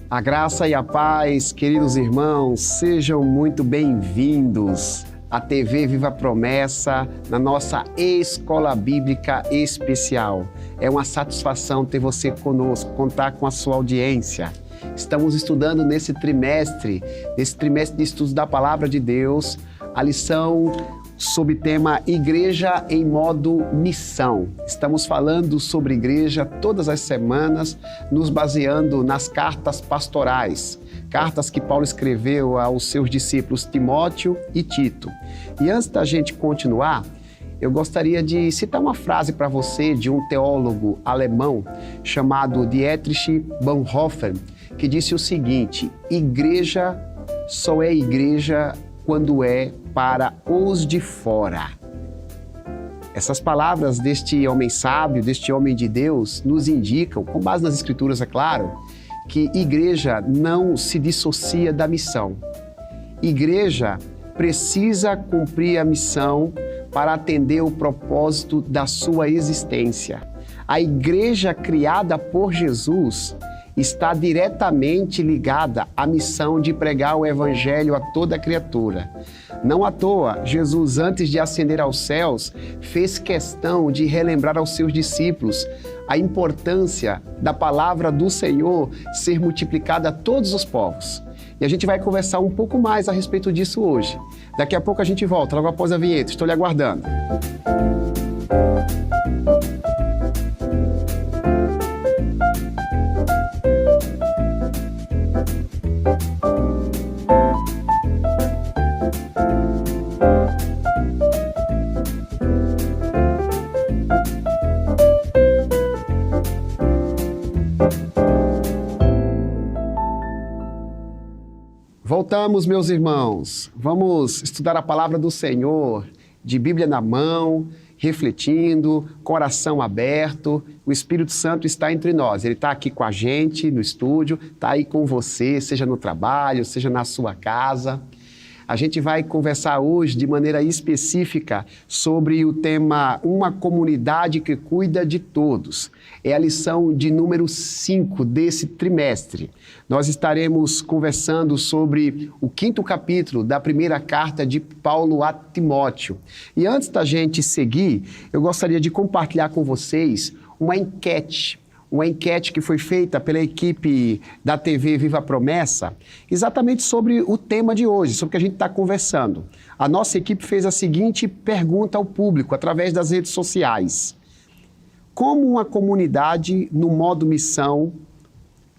A graça e a paz, queridos irmãos, sejam muito bem-vindos à TV Viva a Promessa, na nossa Escola Bíblica Especial. É uma satisfação ter você conosco, contar com a sua audiência. Estamos estudando nesse trimestre de estudos da Palavra de Deus, a lição sob tema Igreja em modo missão. Estamos falando sobre igreja todas as semanas, nos baseando nas cartas pastorais, cartas que Paulo escreveu aos seus discípulos Timóteo e Tito. E antes da gente continuar, eu gostaria de citar uma frase para você de um teólogo alemão chamado Dietrich Bonhoeffer, que disse o seguinte: igreja só é igreja quando é para os de fora. Essas palavras deste homem sábio, deste homem de Deus, nos indicam, com base nas Escrituras, é claro, que igreja não se dissocia da missão. Igreja precisa cumprir a missão para atender o propósito da sua existência. A igreja criada por Jesus está diretamente ligada à missão de pregar o Evangelho a toda criatura. Não à toa, Jesus, antes de ascender aos céus, fez questão de relembrar aos seus discípulos a importância da palavra do Senhor ser multiplicada a todos os povos. E a gente vai conversar um pouco mais a respeito disso hoje. Daqui a pouco a gente volta, logo após a vinheta. Estou lhe aguardando. Voltamos, meus irmãos. Vamos estudar a palavra do Senhor, de Bíblia na mão, refletindo, coração aberto. O Espírito Santo está entre nós. Ele está aqui com a gente no estúdio, está aí com você, seja no trabalho, seja na sua casa. A gente vai conversar hoje de maneira específica sobre o tema Uma Comunidade que Cuida de Todos. É a lição de número 5 desse trimestre. Nós estaremos conversando sobre o 5º capítulo da primeira carta de Paulo a Timóteo. E antes da gente seguir, eu gostaria de compartilhar com vocês uma enquete que foi feita pela equipe da TV Viva a Promessa, exatamente sobre o tema de hoje, sobre o que a gente está conversando. A nossa equipe fez a seguinte pergunta ao público, através das redes sociais: como uma comunidade, no modo missão,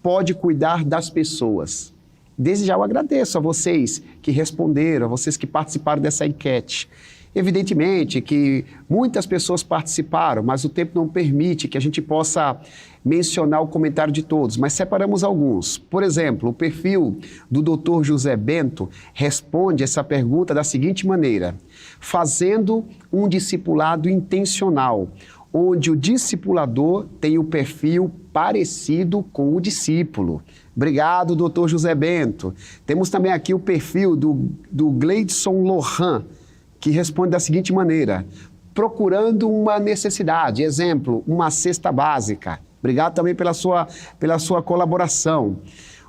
pode cuidar das pessoas? Desde já eu agradeço a vocês que responderam, a vocês que participaram dessa enquete. Evidentemente que muitas pessoas participaram, mas o tempo não permite que a gente possa mencionar o comentário de todos, mas separamos alguns. Por exemplo, o perfil do Dr. José Bento responde essa pergunta da seguinte maneira: fazendo um discipulado intencional, onde o discipulador tem o perfil parecido com o discípulo. Obrigado, Dr. José Bento. Temos também aqui o perfil do Gleidson Lohan, que responde da seguinte maneira: procurando uma necessidade, exemplo, uma cesta básica. Obrigado também pela sua colaboração.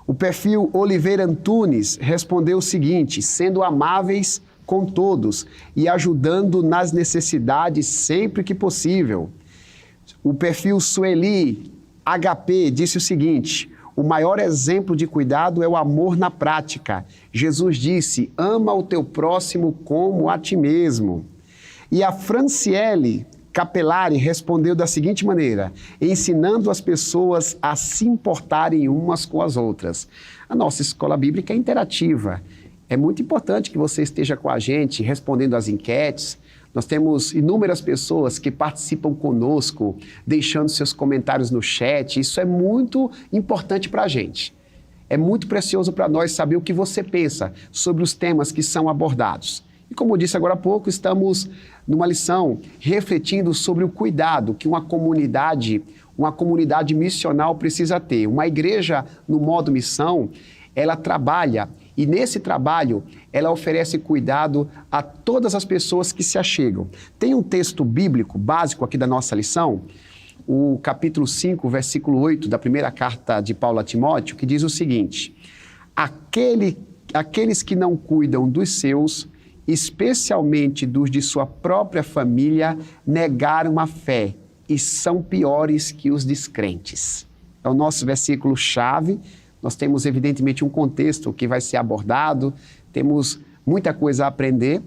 O perfil Oliveira Antunes respondeu o seguinte: sendo amáveis com todos e ajudando nas necessidades sempre que possível. O perfil Sueli HP disse o seguinte: o maior exemplo de cuidado é o amor na prática. Jesus disse: ama o teu próximo como a ti mesmo. E a Franciele Capelari respondeu da seguinte maneira: ensinando as pessoas a se importarem umas com as outras. A nossa escola bíblica é interativa. É muito importante que você esteja com a gente respondendo às enquetes. Nós temos inúmeras pessoas que participam conosco, deixando seus comentários no chat. Isso é muito importante para a gente. É muito precioso para nós saber o que você pensa sobre os temas que são abordados. E como eu disse agora há pouco, estamos numa lição refletindo sobre o cuidado que uma comunidade missional precisa ter. Uma igreja no modo missão, ela trabalha e nesse trabalho ela oferece cuidado a todas as pessoas que se achegam. Tem um texto bíblico básico aqui da nossa lição o capítulo 5, versículo 8 da primeira carta de Paulo a Timóteo, que diz o seguinte: aqueles que não cuidam dos seus, especialmente dos de sua própria família, negaram a fé e são piores que os descrentes. É o nosso versículo-chave. Nós temos, evidentemente, um contexto que vai ser abordado, temos muita coisa a aprender.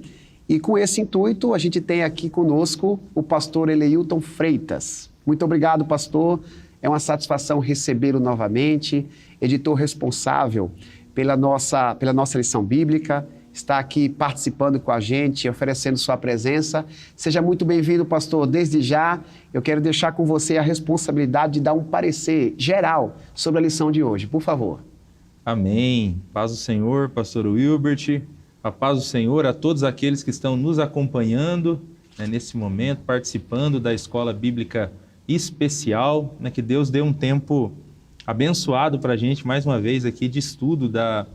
E com esse intuito, a gente tem aqui conosco o pastor Eleilton Freitas. Muito obrigado, pastor. É uma satisfação recebê-lo novamente. Editor responsável pela nossa lição bíblica, está aqui participando com a gente, oferecendo sua presença. Seja muito bem-vindo, pastor. Desde já, eu quero deixar com você a responsabilidade de dar um parecer geral sobre a lição de hoje. Por favor. Amém. Paz do Senhor, pastor Wilbert. A paz do Senhor a todos aqueles que estão nos acompanhando, nesse momento, participando da Escola Bíblica Especial, que Deus dê um tempo abençoado para a gente, mais uma vez aqui, de estudo da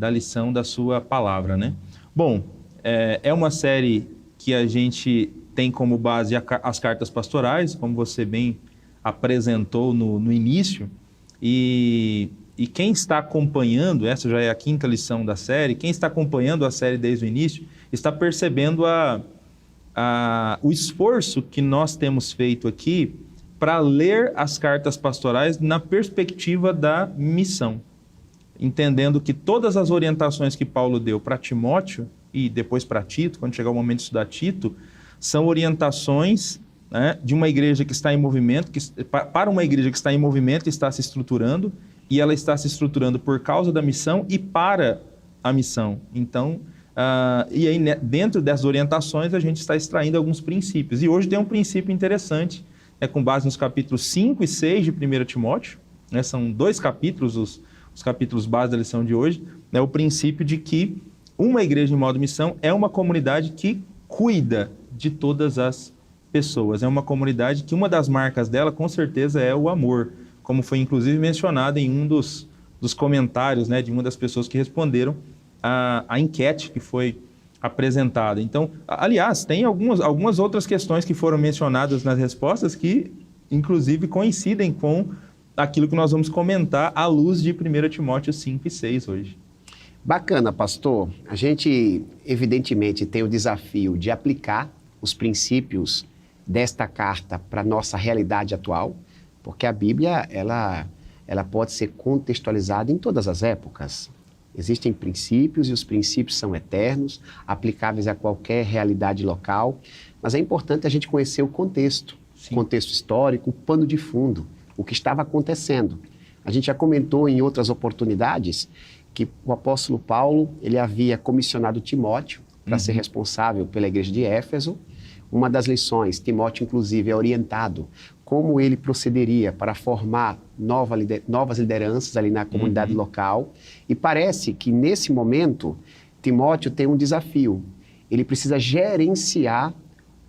lição da sua palavra, Bom, é uma série que a gente tem como base as cartas pastorais, como você bem apresentou no início, e quem está acompanhando, essa já é a 5ª lição da série, quem está acompanhando a série desde o início, está percebendo o esforço que nós temos feito aqui para ler as cartas pastorais na perspectiva da missão, entendendo que todas as orientações que Paulo deu para Timóteo e depois para Tito, quando chegar o momento de estudar Tito, são orientações de uma igreja que está em movimento, para uma igreja que está em movimento e está se estruturando, e ela está se estruturando por causa da missão e para a missão. Então, e aí dentro dessas orientações a gente está extraindo alguns princípios. E hoje tem um princípio interessante, com base nos capítulos 5 e 6 de 1 Timóteo, são 2 capítulos, os capítulos base da lição de hoje, o princípio de que uma igreja em modo missão é uma comunidade que cuida de todas as pessoas. É uma comunidade que uma das marcas dela, com certeza, é o amor, como foi inclusive mencionado em um dos comentários, de uma das pessoas que responderam a enquete que foi apresentada. Então, aliás, tem algumas outras questões que foram mencionadas nas respostas que, inclusive, coincidem com aquilo que nós vamos comentar à luz de 1 Timóteo 5 e 6 hoje. Bacana, pastor. A gente, evidentemente, tem o desafio de aplicar os princípios desta carta para a nossa realidade atual, porque a Bíblia, ela pode ser contextualizada em todas as épocas. Existem princípios e os princípios são eternos, aplicáveis a qualquer realidade local, mas é importante a gente conhecer o contexto, o contexto histórico, o pano de fundo, o que estava acontecendo. A gente já comentou em outras oportunidades que o apóstolo Paulo, ele havia comissionado Timóteo para ser responsável pela igreja de Éfeso. Uma das lições, Timóteo, inclusive, é orientado como ele procederia para formar novas lideranças ali na comunidade local. E parece que, nesse momento, Timóteo tem um desafio. Ele precisa gerenciar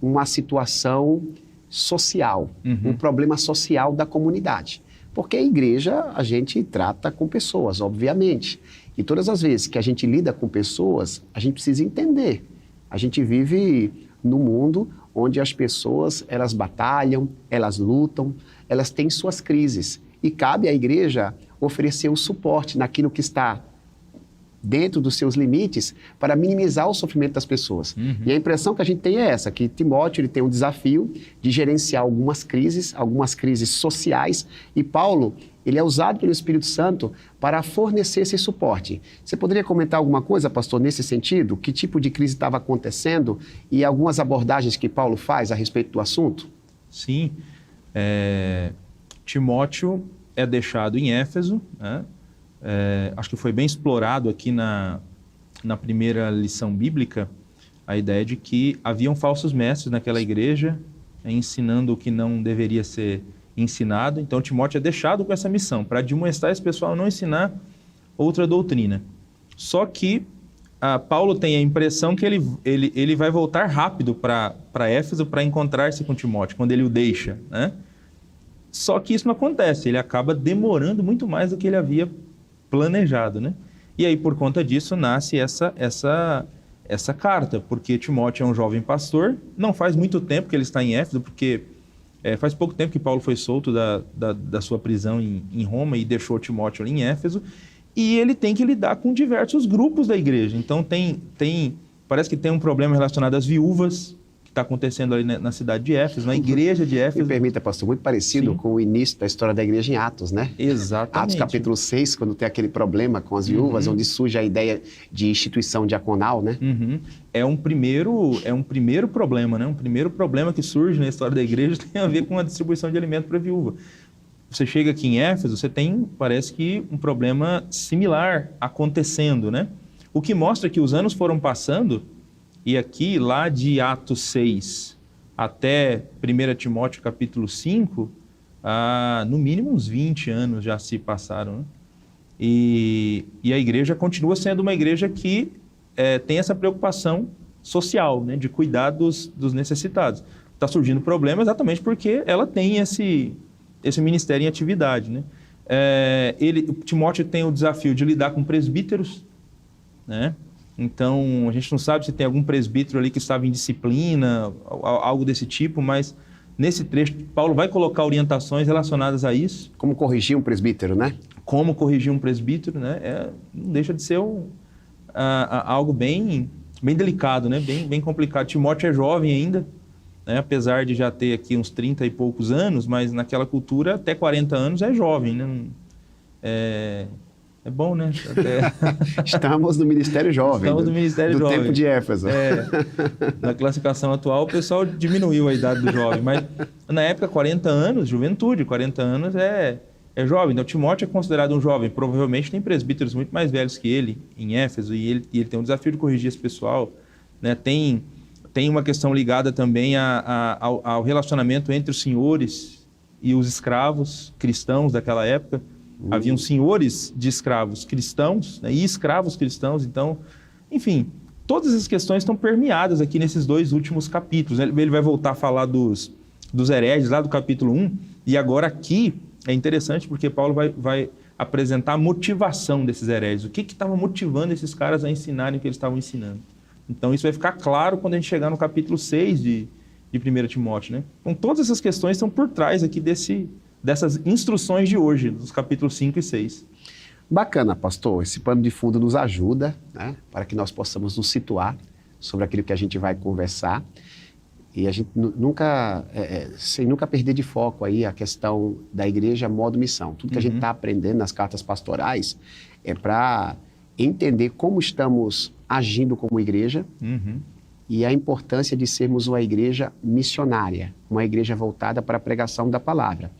uma situação social, um problema social da comunidade. Porque a igreja, a gente trata com pessoas, obviamente. E todas as vezes que a gente lida com pessoas, a gente precisa entender. A gente vive num mundo onde as pessoas, elas batalham, elas lutam, elas têm suas crises. E cabe à igreja oferecer o suporte naquilo que está dentro dos seus limites para minimizar o sofrimento das pessoas. E a impressão que a gente tem é essa, que Timóteo ele tem um desafio de gerenciar algumas crises sociais, e Paulo, ele é usado pelo Espírito Santo para fornecer esse suporte. Você poderia comentar alguma coisa, pastor, nesse sentido? Que tipo de crise estava acontecendo e algumas abordagens que Paulo faz a respeito do assunto? Sim. Timóteo é deixado em Éfeso, acho que foi bem explorado aqui na primeira lição bíblica, a ideia de que haviam falsos mestres naquela igreja, ensinando o que não deveria ser ensinado. Então, Timóteo é deixado com essa missão, para admoestar esse pessoal a não ensinar outra doutrina. Só que Paulo tem a impressão que ele vai voltar rápido para Éfeso para encontrar-se com Timóteo, quando ele o deixa, Só que isso não acontece, ele acaba demorando muito mais do que ele havia planejado, E aí, por conta disso, nasce essa carta, porque Timóteo é um jovem pastor, não faz muito tempo que ele está em Éfeso, porque Faz pouco tempo que Paulo foi solto da sua prisão em Roma e deixou Timóteo ali em Éfeso, e ele tem que lidar com diversos grupos da igreja. Então parece que tem um problema relacionado às viúvas, que está acontecendo ali na cidade de Éfeso, na igreja de Éfeso. Me permita, pastor, muito parecido com o início da história da igreja em Atos, né? Exatamente. Atos capítulo 6, quando tem aquele problema com as viúvas, onde surge a ideia de instituição diaconal, né? É um primeiro problema, né? Um primeiro problema que surge na história da igreja tem a ver com a distribuição de alimento para a viúva. Você chega aqui em Éfeso, você tem, parece que, um problema similar acontecendo, né? O que mostra que os anos foram passando, e aqui, lá de Atos 6 até 1 Timóteo capítulo 5, no mínimo uns 20 anos já se passaram, né? E a igreja continua sendo uma igreja que tem essa preocupação social, né? De cuidar dos necessitados. Está surgindo problema exatamente porque ela tem esse ministério em atividade, né? Timóteo tem o desafio de lidar com presbíteros, né? Então, a gente não sabe se tem algum presbítero ali que estava em disciplina, algo desse tipo, mas nesse trecho, Paulo vai colocar orientações relacionadas a isso. Como corrigir um presbítero, né? Como corrigir um presbítero, né? Não deixa de ser algo bem delicado, né? Bem complicado. Timóteo é jovem ainda, né? Apesar de já ter aqui uns 30 e poucos anos, mas naquela cultura até 40 anos é jovem, né? É bom, né? Estamos no Ministério Jovem. Estamos no Ministério do Jovem. tempo de Éfeso. Na classificação atual, o pessoal diminuiu a idade do jovem, mas na época, 40 anos, juventude, 40 anos é jovem. Então, Timóteo é considerado um jovem. Provavelmente tem presbíteros muito mais velhos que ele em Éfeso, e ele tem um desafio de corrigir esse pessoal, né? Tem uma questão ligada também ao relacionamento entre os senhores e os escravos cristãos daquela época. Haviam senhores de escravos cristãos, né, e escravos cristãos. Então, enfim, todas essas questões estão permeadas aqui nesses dois últimos capítulos. Ele vai voltar a falar dos hereges lá do capítulo 1, e agora aqui é interessante porque Paulo vai apresentar a motivação desses hereges. O que estava motivando esses caras a ensinarem o que eles estavam ensinando. Então, isso vai ficar claro quando a gente chegar no capítulo 6 de 1 Timóteo, né? Então, todas essas questões estão por trás aqui dessas instruções de hoje, dos capítulos 5 e 6. Bacana, pastor. Esse pano de fundo nos ajuda, né, para que nós possamos nos situar sobre aquilo que a gente vai conversar. E a gente sem nunca perder de foco aí a questão da igreja modo missão. Tudo que a gente está aprendendo nas cartas pastorais é para entender como estamos agindo como igreja e a importância de sermos uma igreja missionária, uma igreja voltada para a pregação da palavra.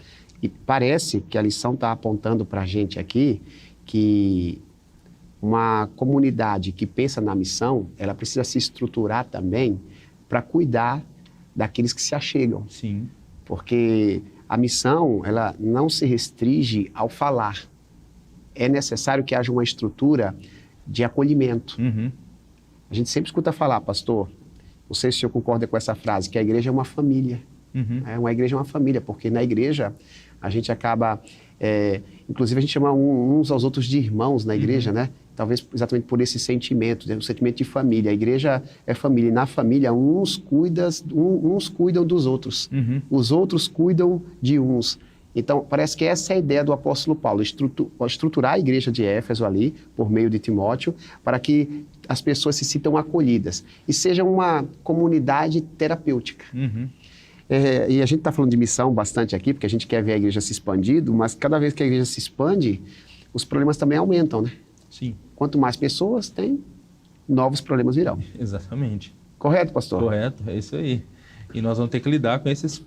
E parece que a lição está apontando para a gente aqui que uma comunidade que pensa na missão, ela precisa se estruturar também para cuidar daqueles que se achegam. Sim. Porque a missão, ela não se restringe ao falar. É necessário que haja uma estrutura de acolhimento. A gente sempre escuta falar, pastor, não sei se o senhor concorda com essa frase, que a igreja é uma família. Uma igreja é uma família, porque na igreja a gente acaba, inclusive a gente chama uns aos outros de irmãos na igreja, né? Talvez exatamente por esse sentimento, né? O sentimento de família. A igreja é família, e na família uns cuidam dos outros, os outros cuidam de uns. Então, parece que essa é a ideia do apóstolo Paulo, estruturar a igreja de Éfeso ali, por meio de Timóteo, para que as pessoas se sintam acolhidas e seja uma comunidade terapêutica. E a gente está falando de missão bastante aqui, porque a gente quer ver a igreja se expandindo, mas cada vez que a igreja se expande, os problemas também aumentam, né? Sim. Quanto mais pessoas tem, novos problemas virão. Exatamente. Correto, pastor? Correto, é isso aí. E nós vamos ter que lidar com esses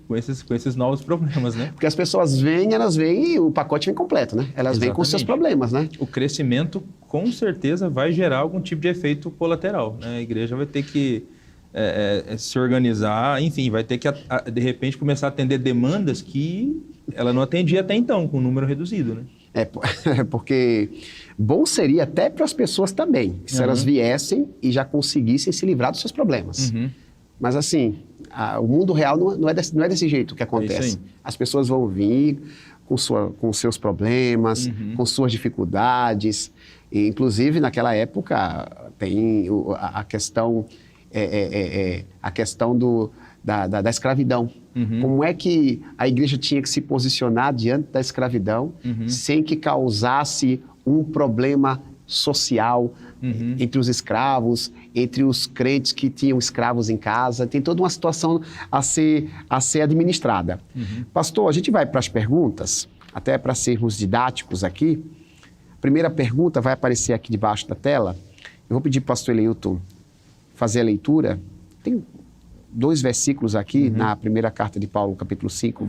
novos problemas, né? Porque as pessoas elas vêm e o pacote vem completo, né? Elas vêm com os seus problemas, né? O crescimento, com certeza, vai gerar algum tipo de efeito colateral, né? A igreja vai ter que se organizar, enfim, vai ter que, de repente, começar a atender demandas que ela não atendia até então, com um número reduzido, né? Porque bom seria até para as pessoas também, se elas viessem e já conseguissem se livrar dos seus problemas. Mas assim, o mundo real não é desse jeito que acontece. As pessoas vão vir com seus problemas, com suas dificuldades. E, inclusive, naquela época, tem a questão da escravidão. Como é que a igreja tinha que se posicionar diante da escravidão sem que causasse um problema social entre os escravos, entre os crentes que tinham escravos em casa. Tem toda uma situação a ser administrada. Pastor, a gente vai para as perguntas, até para sermos didáticos aqui. A primeira pergunta vai aparecer aqui debaixo da tela. Eu vou pedir para o pastor Eleilton fazer a leitura. Tem 2 versículos aqui na primeira carta de Paulo, capítulo 5,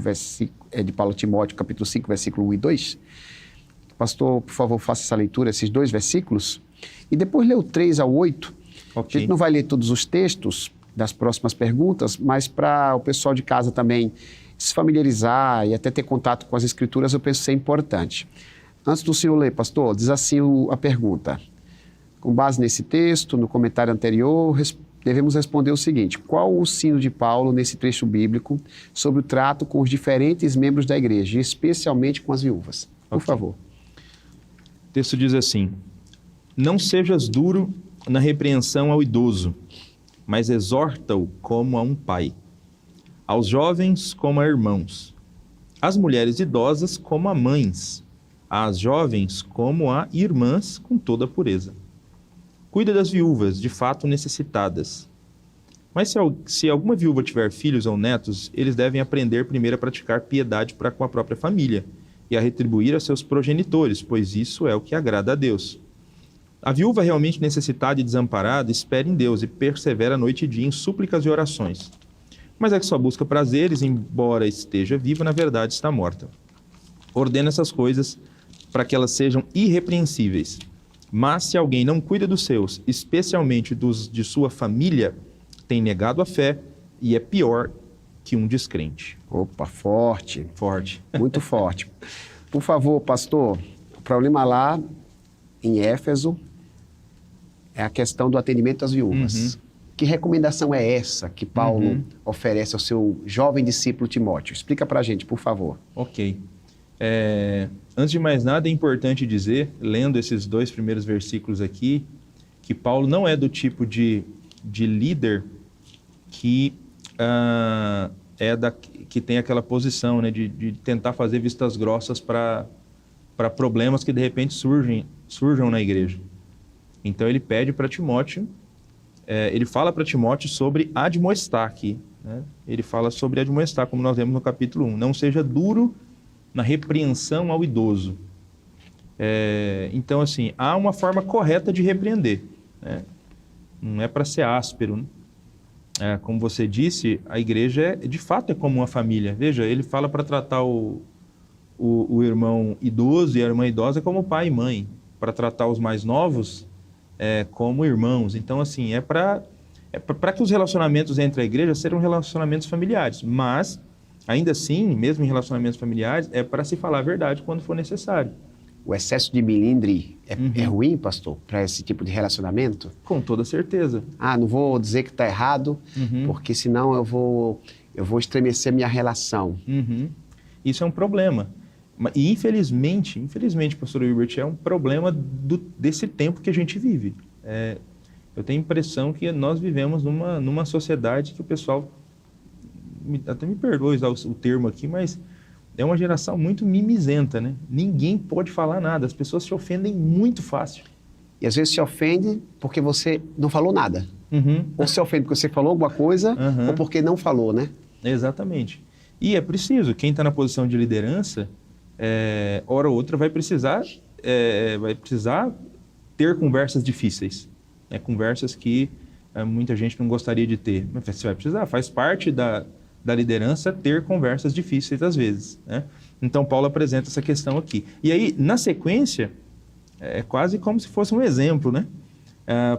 de Paulo a Timóteo, capítulo 5, versículo 1 e 2. Pastor, por favor, faça essa leitura, esses 2 versículos. E depois lê o 3 ao 8. Okay. A gente não vai ler todos os textos das próximas perguntas, mas para o pessoal de casa também se familiarizar e até ter contato com as escrituras, eu penso ser importante. Antes do senhor ler, pastor, diz assim a pergunta. Com base nesse texto, no comentário anterior, devemos responder o seguinte: qual o sino de Paulo nesse trecho bíblico sobre o trato com os diferentes membros da igreja, especialmente com as viúvas? Por favor. O texto diz assim: não sejas duro na repreensão ao idoso, mas exorta-o como a um pai, aos jovens como a irmãos, às mulheres idosas como a mães, às jovens como a irmãs com toda a pureza. Cuida das viúvas, de fato necessitadas. Mas se alguma viúva tiver filhos ou netos, eles devem aprender primeiro a praticar piedade para com a própria família e a retribuir a seus progenitores, pois isso é o que agrada a Deus. A viúva realmente necessitada e desamparada espera em Deus e persevera noite e dia em súplicas e orações. Mas é que só busca prazeres, embora esteja viva, na verdade está morta. Ordena essas coisas para que elas sejam irrepreensíveis. Mas se alguém não cuida dos seus, especialmente dos de sua família, tem negado a fé e é pior que um descrente. Opa, forte. Forte. Muito forte. Por favor, pastor, o problema lá em Éfeso é a questão do atendimento às viúvas. Que recomendação é essa que Paulo oferece ao seu jovem discípulo Timóteo? Explica para a gente, por favor. Ok. Antes de mais nada, é importante dizer, lendo esses 2 primeiros versículos aqui, que Paulo não é do tipo de líder que, que tem aquela posição, né, de tentar fazer vistas grossas para problemas que de repente surjam na igreja. Então ele pede para Timóteo, ele fala para Timóteo sobre admoestar aqui, né? Ele fala sobre admoestar, como nós vemos no capítulo 1. Não seja duro na repreensão ao idoso. Então, assim, há uma forma correta de repreender, né? Não é para ser áspero, né? Como você disse, a igreja, de fato, é como uma família. Veja, ele fala para tratar o irmão idoso e a irmã idosa como pai e mãe, para tratar os mais novos como irmãos. Então, assim, é para que os relacionamentos entre a igreja sejam relacionamentos familiares, mas ainda assim, mesmo em relacionamentos familiares, é para se falar a verdade quando for necessário. O excesso de milindre é ruim, pastor, para esse tipo de relacionamento? Com toda certeza. Não vou dizer que está errado, porque senão eu vou estremecer minha relação. Isso é um problema. E infelizmente, pastor Hilbert, é um problema desse tempo que a gente vive. Eu tenho a impressão que nós vivemos numa sociedade que o pessoal, até me perdoe usar o termo aqui, mas é uma geração muito mimizenta, né? Ninguém pode falar nada, as pessoas se ofendem muito fácil. E às vezes se ofende porque você não falou nada. Ou se ofende porque você falou alguma coisa, ou porque não falou, né? Exatamente. E é preciso, quem está na posição de liderança, hora ou outra vai precisar ter conversas difíceis. Conversas que muita gente não gostaria de ter. Mas você vai precisar, faz parte da liderança ter conversas difíceis às vezes, né? Então Paulo apresenta essa questão aqui. E aí, na sequência, é quase como se fosse um exemplo, né?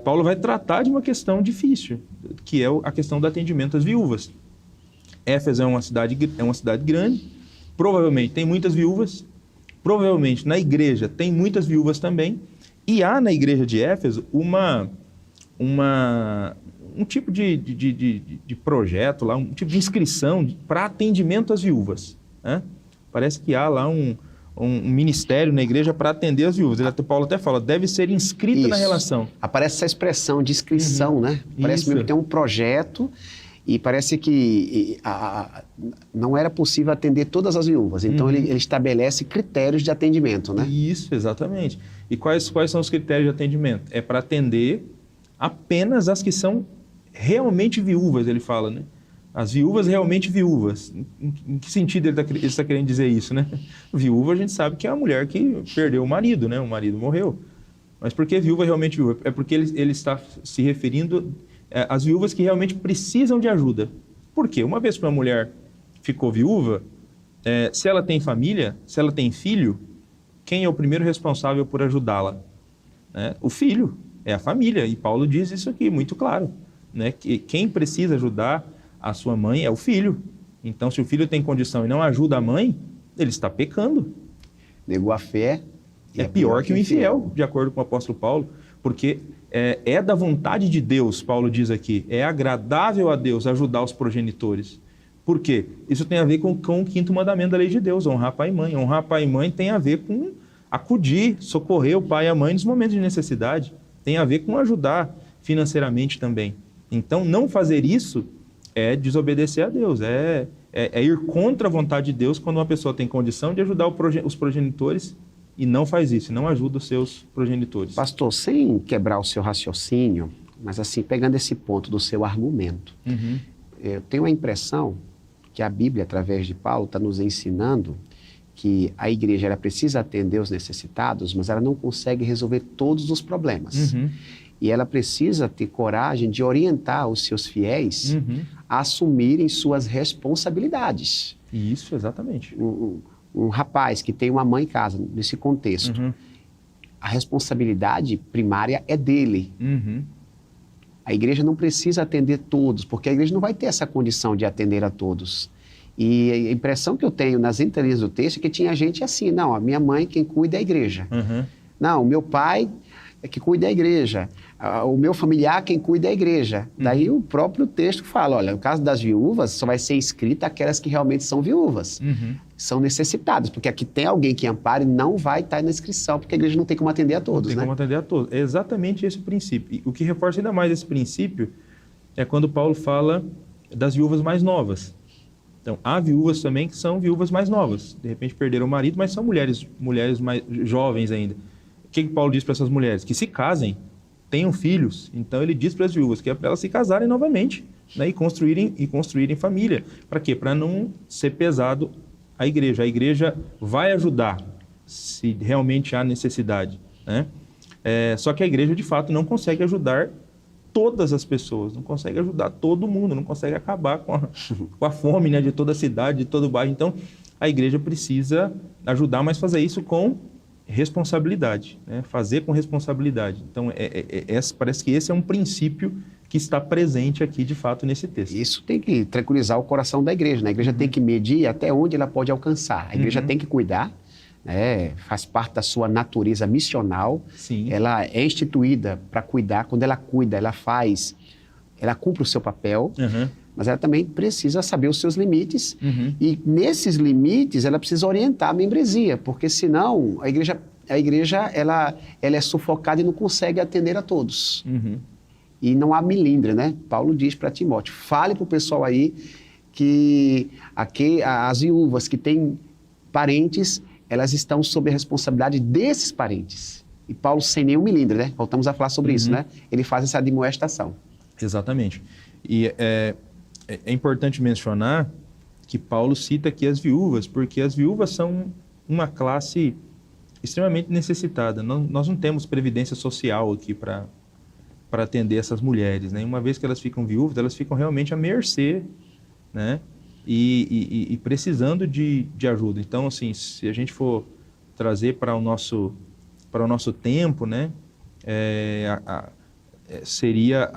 Paulo vai tratar de uma questão difícil, que é a questão do atendimento às viúvas. Éfeso é uma cidade grande, provavelmente tem muitas viúvas, provavelmente na igreja tem muitas viúvas também, e há na igreja de Éfeso um tipo de projeto, lá, um tipo de inscrição para atendimento às viúvas, né? Parece que há lá um ministério na igreja para atender as viúvas. Paulo até fala, deve ser inscrita na relação. Aparece essa expressão de inscrição, né? Parece mesmo que tem um projeto E parece que não era possível atender todas as viúvas. Então, ele estabelece critérios de atendimento, né? Isso, exatamente. E quais são os critérios de atendimento? É para atender apenas as que são realmente viúvas, ele fala, né? As viúvas realmente viúvas. Em que sentido ele está querendo dizer isso, né? Viúva, a gente sabe que é uma mulher que perdeu o marido, né? O marido morreu. Mas por que viúva realmente viúva? É porque ele está se referindo às viúvas que realmente precisam de ajuda. Por quê? Uma vez que uma mulher ficou viúva, se ela tem família, se ela tem filho, quem é o primeiro responsável por ajudá-la? O filho, é a família. E Paulo diz isso aqui muito claro, né? Que quem precisa ajudar a sua mãe é o filho. Então, se o filho tem condição e não ajuda a mãe, ele está pecando. Negou a fé. É pior que o infiel, de acordo com o apóstolo Paulo, porque é da vontade de Deus, Paulo diz aqui, é agradável a Deus ajudar os progenitores. Por quê? Isso tem a ver com o 5º mandamento da lei de Deus, honrar pai e mãe. Honrar pai e mãe tem a ver com acudir, socorrer o pai e a mãe nos momentos de necessidade. Tem a ver com ajudar financeiramente também. Então, não fazer isso é desobedecer a Deus, é ir contra a vontade de Deus quando uma pessoa tem condição de ajudar os progenitores e não faz isso, não ajuda os seus progenitores. Pastor, sem quebrar o seu raciocínio, mas assim, pegando esse ponto do seu argumento, eu tenho a impressão que a Bíblia, através de Paulo, está nos ensinando que a igreja ela precisa atender os necessitados, mas ela não consegue resolver todos os problemas. E ela precisa ter coragem de orientar os seus fiéis a assumirem suas responsabilidades. Isso, exatamente. Um rapaz que tem uma mãe em casa, nesse contexto, a responsabilidade primária é dele. A igreja não precisa atender todos, porque a igreja não vai ter essa condição de atender a todos. E a impressão que eu tenho nas entrelinhas do texto é que tinha gente assim, não, a minha mãe quem cuida é a igreja. Não, o meu pai é que cuida da igreja. O meu familiar, quem cuida é a igreja. Daí o próprio texto fala, olha, no caso das viúvas, só vai ser escrita aquelas que realmente são viúvas. São necessitadas, porque aqui tem alguém que ampare, não vai estar na inscrição, porque a igreja não tem como atender a todos, né? Não tem como atender a todos. É exatamente esse o princípio. E o que reforça ainda mais esse princípio é quando Paulo fala das viúvas mais novas. Então, há viúvas também que são viúvas mais novas. De repente perderam o marido, mas são mulheres mais jovens ainda. O que Paulo diz para essas mulheres? Que se casem, tenham filhos. Então ele diz para as viúvas que é para elas se casarem novamente, né, e construírem família. Para quê? Para não ser pesado a igreja. A igreja vai ajudar se realmente há necessidade, né? Só que a igreja de fato não consegue ajudar todas as pessoas, não consegue ajudar todo mundo, não consegue acabar com a fome, né, de toda a cidade, de todo o bairro. Então a igreja precisa ajudar, mas fazer isso com responsabilidade, né? Fazer com responsabilidade. Então, parece que esse é um princípio que está presente aqui, de fato, nesse texto. Isso tem que tranquilizar o coração da igreja, né? A igreja tem que medir até onde ela pode alcançar. A igreja tem que cuidar, né? Faz parte da sua natureza missional. Sim. Ela é instituída para cuidar. Quando ela cuida, ela cumpre o seu papel, mas ela também precisa saber os seus limites. E nesses limites, ela precisa orientar a membresia, porque senão a igreja ela é sufocada e não consegue atender a todos. E não há milindre, né? Paulo diz para Timóteo, fale para o pessoal aí que as viúvas que têm parentes, elas estão sob a responsabilidade desses parentes. E Paulo, sem nenhum milindre, né? Voltamos a falar sobre isso, né? Ele faz essa admoestação. Exatamente. E é importante mencionar que Paulo cita aqui as viúvas, porque as viúvas são uma classe extremamente necessitada. Nós não temos previdência social aqui para atender essas mulheres, né? Uma vez que elas ficam viúvas, elas ficam realmente à mercê, né? E precisando de ajuda. Então, assim, se a gente for trazer para o nosso tempo, né? Seria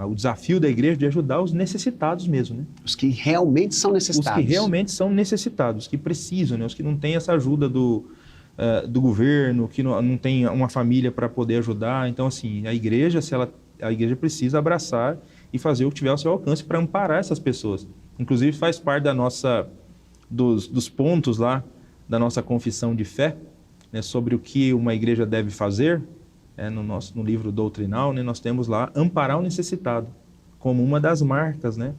o desafio da igreja de ajudar os necessitados mesmo, né? Os que realmente são necessitados. Os que realmente são necessitados, os que precisam, né? Os que não têm essa ajuda do governo, que não tem uma família para poder ajudar. Então, assim, a igreja precisa abraçar e fazer o que tiver ao seu alcance para amparar essas pessoas. Inclusive, faz parte dos pontos lá da nossa confissão de fé, né, sobre o que uma igreja deve fazer. No livro doutrinal, né, nós temos lá amparar o necessitado como uma das marcas, né,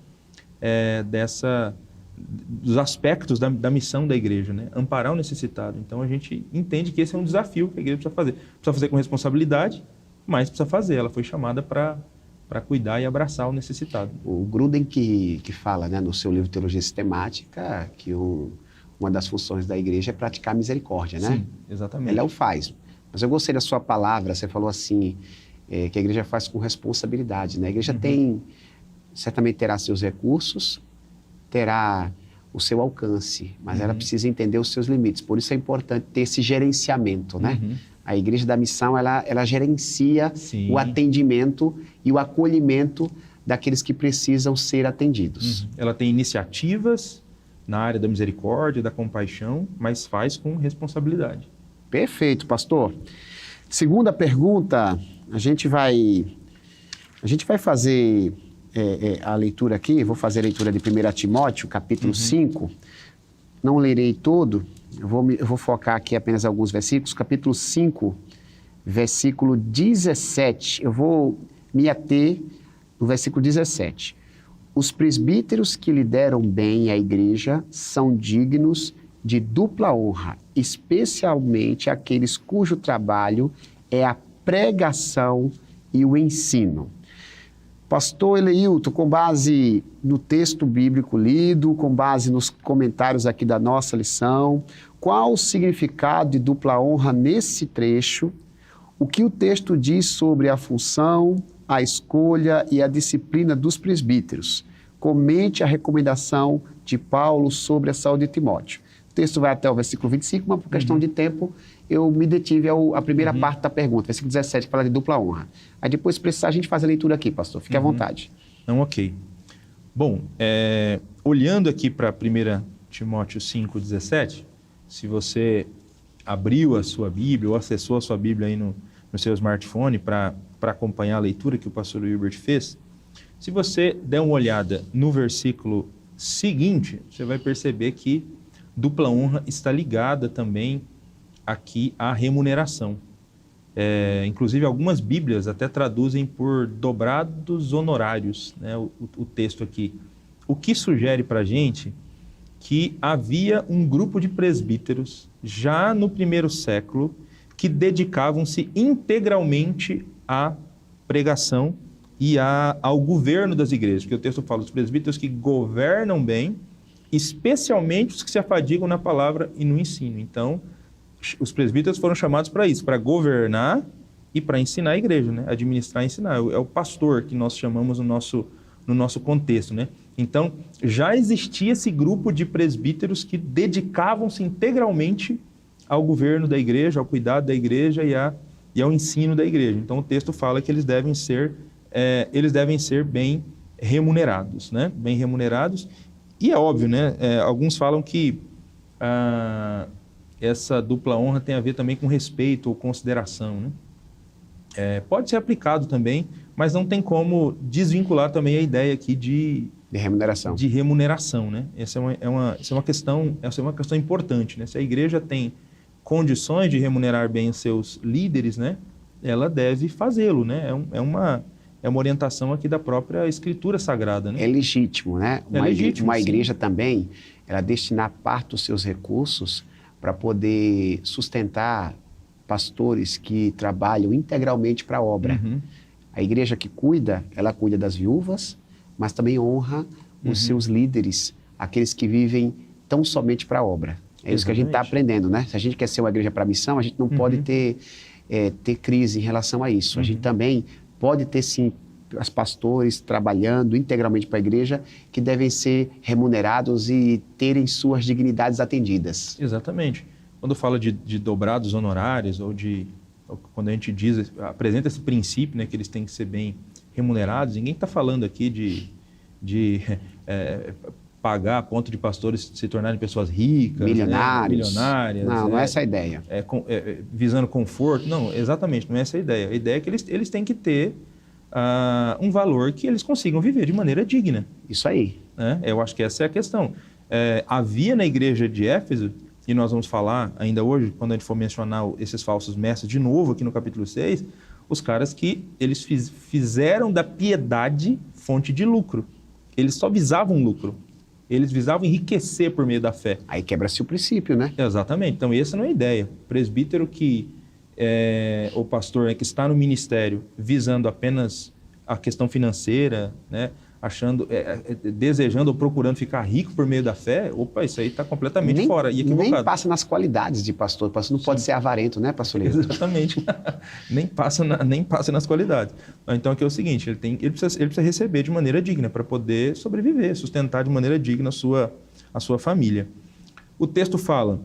dos aspectos da missão da igreja, né? Amparar o necessitado. Então a gente entende que esse é um desafio que a igreja precisa fazer. Precisa fazer com responsabilidade, mas precisa fazer. Ela foi chamada para cuidar e abraçar o necessitado. O Gruden que fala, né, no seu livro Teologia Sistemática, que uma das funções da igreja é praticar a misericórdia, né? Sim, exatamente. Ela o faz. Mas eu gostei da sua palavra, você falou assim, que a igreja faz com responsabilidade, né? A igreja certamente terá seus recursos, terá o seu alcance, mas ela precisa entender os seus limites. Por isso é importante ter esse gerenciamento, né? A igreja da missão, ela gerencia o atendimento e o acolhimento daqueles que precisam ser atendidos. Ela tem iniciativas na área da misericórdia, da compaixão, mas faz com responsabilidade. Perfeito, pastor. Segunda pergunta, a gente vai fazer a leitura aqui, vou fazer a leitura de 1 Timóteo, capítulo 5. Não lerei todo, eu vou focar aqui apenas alguns versículos. Capítulo 5, versículo 17. Eu vou me ater no versículo 17. Os presbíteros que lideram bem a igreja são dignos de dupla honra, especialmente aqueles cujo trabalho é a pregação e o ensino. Pastor Eleilton, com base no texto bíblico lido, com base nos comentários aqui da nossa lição, qual o significado de dupla honra nesse trecho? O que o texto diz sobre a função, a escolha e a disciplina dos presbíteros? Comente a recomendação de Paulo sobre a saúde de Timóteo. O texto vai até o versículo 25, mas por questão de tempo, eu me detive à primeira parte da pergunta, versículo 17, que fala de dupla honra. Aí depois, se precisar, a gente faz a leitura aqui, pastor. Fique à vontade. Então, ok. Bom, olhando aqui para 1 Timóteo 5,17, se você abriu a sua Bíblia ou acessou a sua Bíblia aí no seu smartphone para acompanhar a leitura que o pastor Wilbert fez, se você der uma olhada no versículo seguinte, você vai perceber que dupla honra está ligada também aqui à remuneração. Inclusive, algumas Bíblias até traduzem por dobrados honorários, né, o texto aqui. O que sugere para a gente que havia um grupo de presbíteros, já no primeiro século, que dedicavam-se integralmente à pregação e ao governo das igrejas. Porque o texto fala dos presbíteros que governam bem, especialmente os que se afadigam na palavra e no ensino. Então, os presbíteros foram chamados para isso, para governar e para ensinar a igreja, né? Administrar e ensinar. É o pastor que nós chamamos no nosso contexto, né? Então, já existia esse grupo de presbíteros que dedicavam-se integralmente ao governo da igreja, ao cuidado da igreja e ao ensino da igreja. Então, o texto fala que eles devem ser bem remunerados, né? Bem remunerados. E é óbvio, né? Alguns falam que essa dupla honra tem a ver também com respeito ou consideração, né? Pode ser aplicado também, mas não tem como desvincular também a ideia aqui de remuneração. De remuneração, né? Essa é uma questão importante, né? Se a igreja tem condições de remunerar bem os seus líderes, né? Ela deve fazê-lo, né? É uma orientação aqui da própria Escritura Sagrada, né? É legítimo, né? Uma igreja também, ela destinar parte dos seus recursos para poder sustentar pastores que trabalham integralmente para a obra. A igreja que cuida, ela cuida das viúvas, mas também honra os seus líderes, aqueles que vivem tão somente para a obra. É isso que a gente está aprendendo, né? Se a gente quer ser uma igreja para a missão, a gente não pode ter crise em relação a isso. A gente também pode ter, sim, os pastores trabalhando integralmente para a igreja que devem ser remunerados e terem suas dignidades atendidas. Exatamente. Quando fala de dobrados honorários ou quando a gente apresenta esse princípio, né, que eles têm que ser bem remunerados, ninguém está falando aqui de pagar a ponto de pastores se tornarem pessoas ricas, milionárias. Não é essa a ideia. Visando conforto. Não, exatamente, não é essa a ideia. A ideia é que eles têm que ter um valor que eles consigam viver de maneira digna. Isso aí. Eu acho que essa é a questão. Havia na igreja de Éfeso, e nós vamos falar ainda hoje, quando a gente for mencionar esses falsos mestres de novo aqui no capítulo 6, os caras que eles fizeram da piedade fonte de lucro. eles só visavam lucro. Eles visavam enriquecer por meio da fé. Aí quebra-se o princípio, né? Exatamente. Então, essa não é a ideia. O presbítero o pastor, né, que está no ministério visando apenas a questão financeira, né, desejando ou procurando ficar rico por meio da fé, isso aí está completamente fora e equivocado. Nem passa nas qualidades de pastor. O pastor não pode ser avarento, né, pastor Lívio? Exatamente. nem passa nas qualidades. Então, aqui é o seguinte, ele precisa receber de maneira digna para poder sobreviver, sustentar de maneira digna a sua família. O texto fala,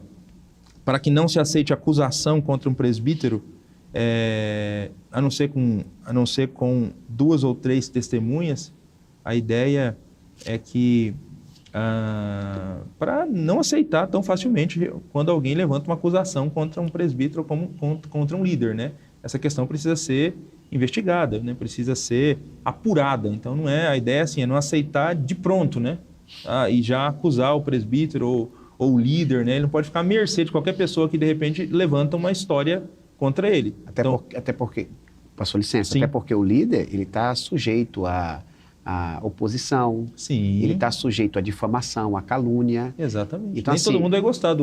para que não se aceite acusação contra um presbítero, a não ser com 2 ou 3 testemunhas, a ideia é que, para não aceitar tão facilmente quando alguém levanta uma acusação contra um presbítero ou contra um líder, né? Essa questão precisa ser investigada, né? Precisa ser apurada. Então, não é a ideia assim, é não aceitar de pronto, né? E já acusar o presbítero ou o líder, né? Ele não pode ficar à mercê de qualquer pessoa que, de repente, levanta uma história contra ele. Até porque, passou licença, sim. Até porque o líder, ele está sujeito a oposição, sim. Ele está sujeito à difamação, à calúnia. Exatamente. Então, Nem todo mundo vai gostar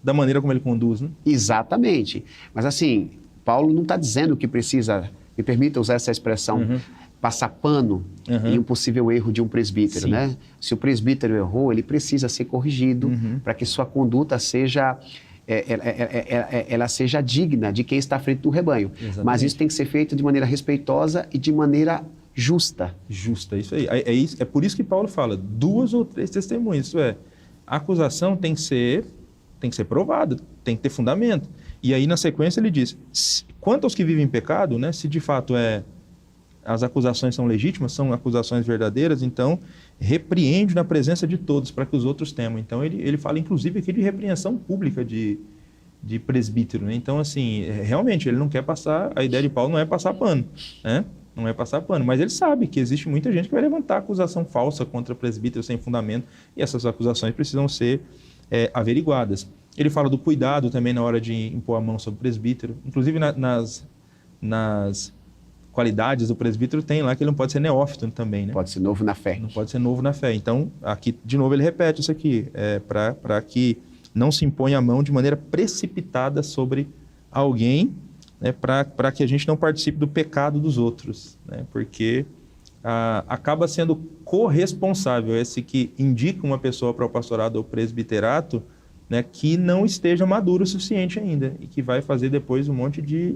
da maneira como ele conduz, né? Exatamente. Mas assim, Paulo não está dizendo que precisa, me permita usar essa expressão, passar pano em um possível erro de um presbítero, né? Se o presbítero errou, ele precisa ser corrigido para que sua conduta seja... ela seja digna de quem está à frente do rebanho. Exatamente. Mas isso tem que ser feito de maneira respeitosa e de maneira justa. Justa, isso aí. É por isso que Paulo fala, 2 ou 3 testemunhas. Isso é, a acusação tem que ser provada, tem que ter fundamento. E aí, na sequência, ele diz, quanto aos que vivem em pecado, né, se de fato as acusações são legítimas, são acusações verdadeiras, então repreende na presença de todos para que os outros temam. Então, ele fala, inclusive, aqui de repreensão pública de presbítero, né? Então, assim, realmente, ele não quer passar, a ideia de Paulo não é passar pano, né? Não é passar pano, mas ele sabe que existe muita gente que vai levantar acusação falsa contra presbítero sem fundamento, e essas acusações precisam ser averiguadas. Ele fala do cuidado também na hora de impor a mão sobre o presbítero, inclusive nas qualidades do presbítero tem lá que ele não pode ser neófito também, né? Pode ser novo na fé. Não pode ser novo na fé. Então, aqui, de novo, ele repete isso aqui, para que não se imponha a mão de maneira precipitada sobre alguém, né, para que a gente não participe do pecado dos outros, né, porque acaba sendo corresponsável esse que indica uma pessoa para o pastorado ou presbiterato, né, que não esteja maduro o suficiente ainda e que vai fazer depois um monte de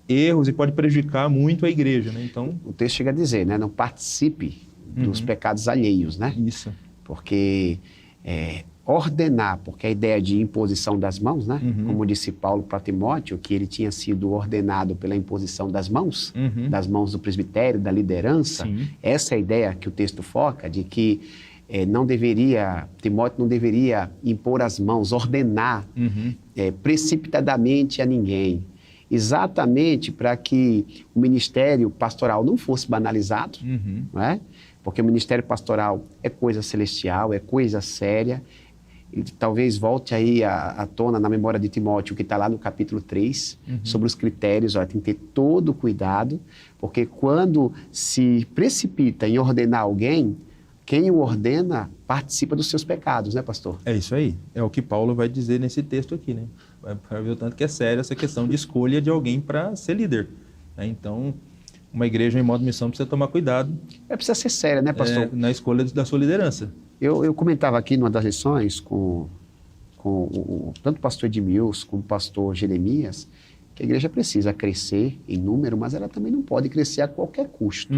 erros e pode prejudicar muito a igreja, né? Então, o texto chega a dizer, né, não participe dos pecados alheios, né? Isso. Porque ordenar, porque a ideia de imposição das mãos, né? Como disse Paulo para Timóteo, que ele tinha sido ordenado pela imposição das mãos do presbitério, da liderança. Sim. Essa é a ideia que o texto foca, de que Timóteo não deveria impor as mãos, ordenar precipitadamente a ninguém. Exatamente para que o ministério pastoral não fosse banalizado, não é? Porque o ministério pastoral é coisa celestial, é coisa séria. E talvez volte aí à tona na memória de Timóteo, que está lá no capítulo 3, sobre os critérios. Olha, tem que ter todo o cuidado, porque quando se precipita em ordenar alguém, quem o ordena participa dos seus pecados, né, pastor? É isso aí. É o que Paulo vai dizer nesse texto aqui, né? Para ver o tanto que é sério essa questão de escolha de alguém para ser líder, né? Então, uma igreja em modo de missão precisa tomar cuidado. Precisa ser séria, né, pastor? Na escolha da sua liderança. Eu comentava aqui numa das lições com tanto o pastor Edmilson como o pastor Jeremias, que a igreja precisa crescer em número, mas ela também não pode crescer a qualquer custo,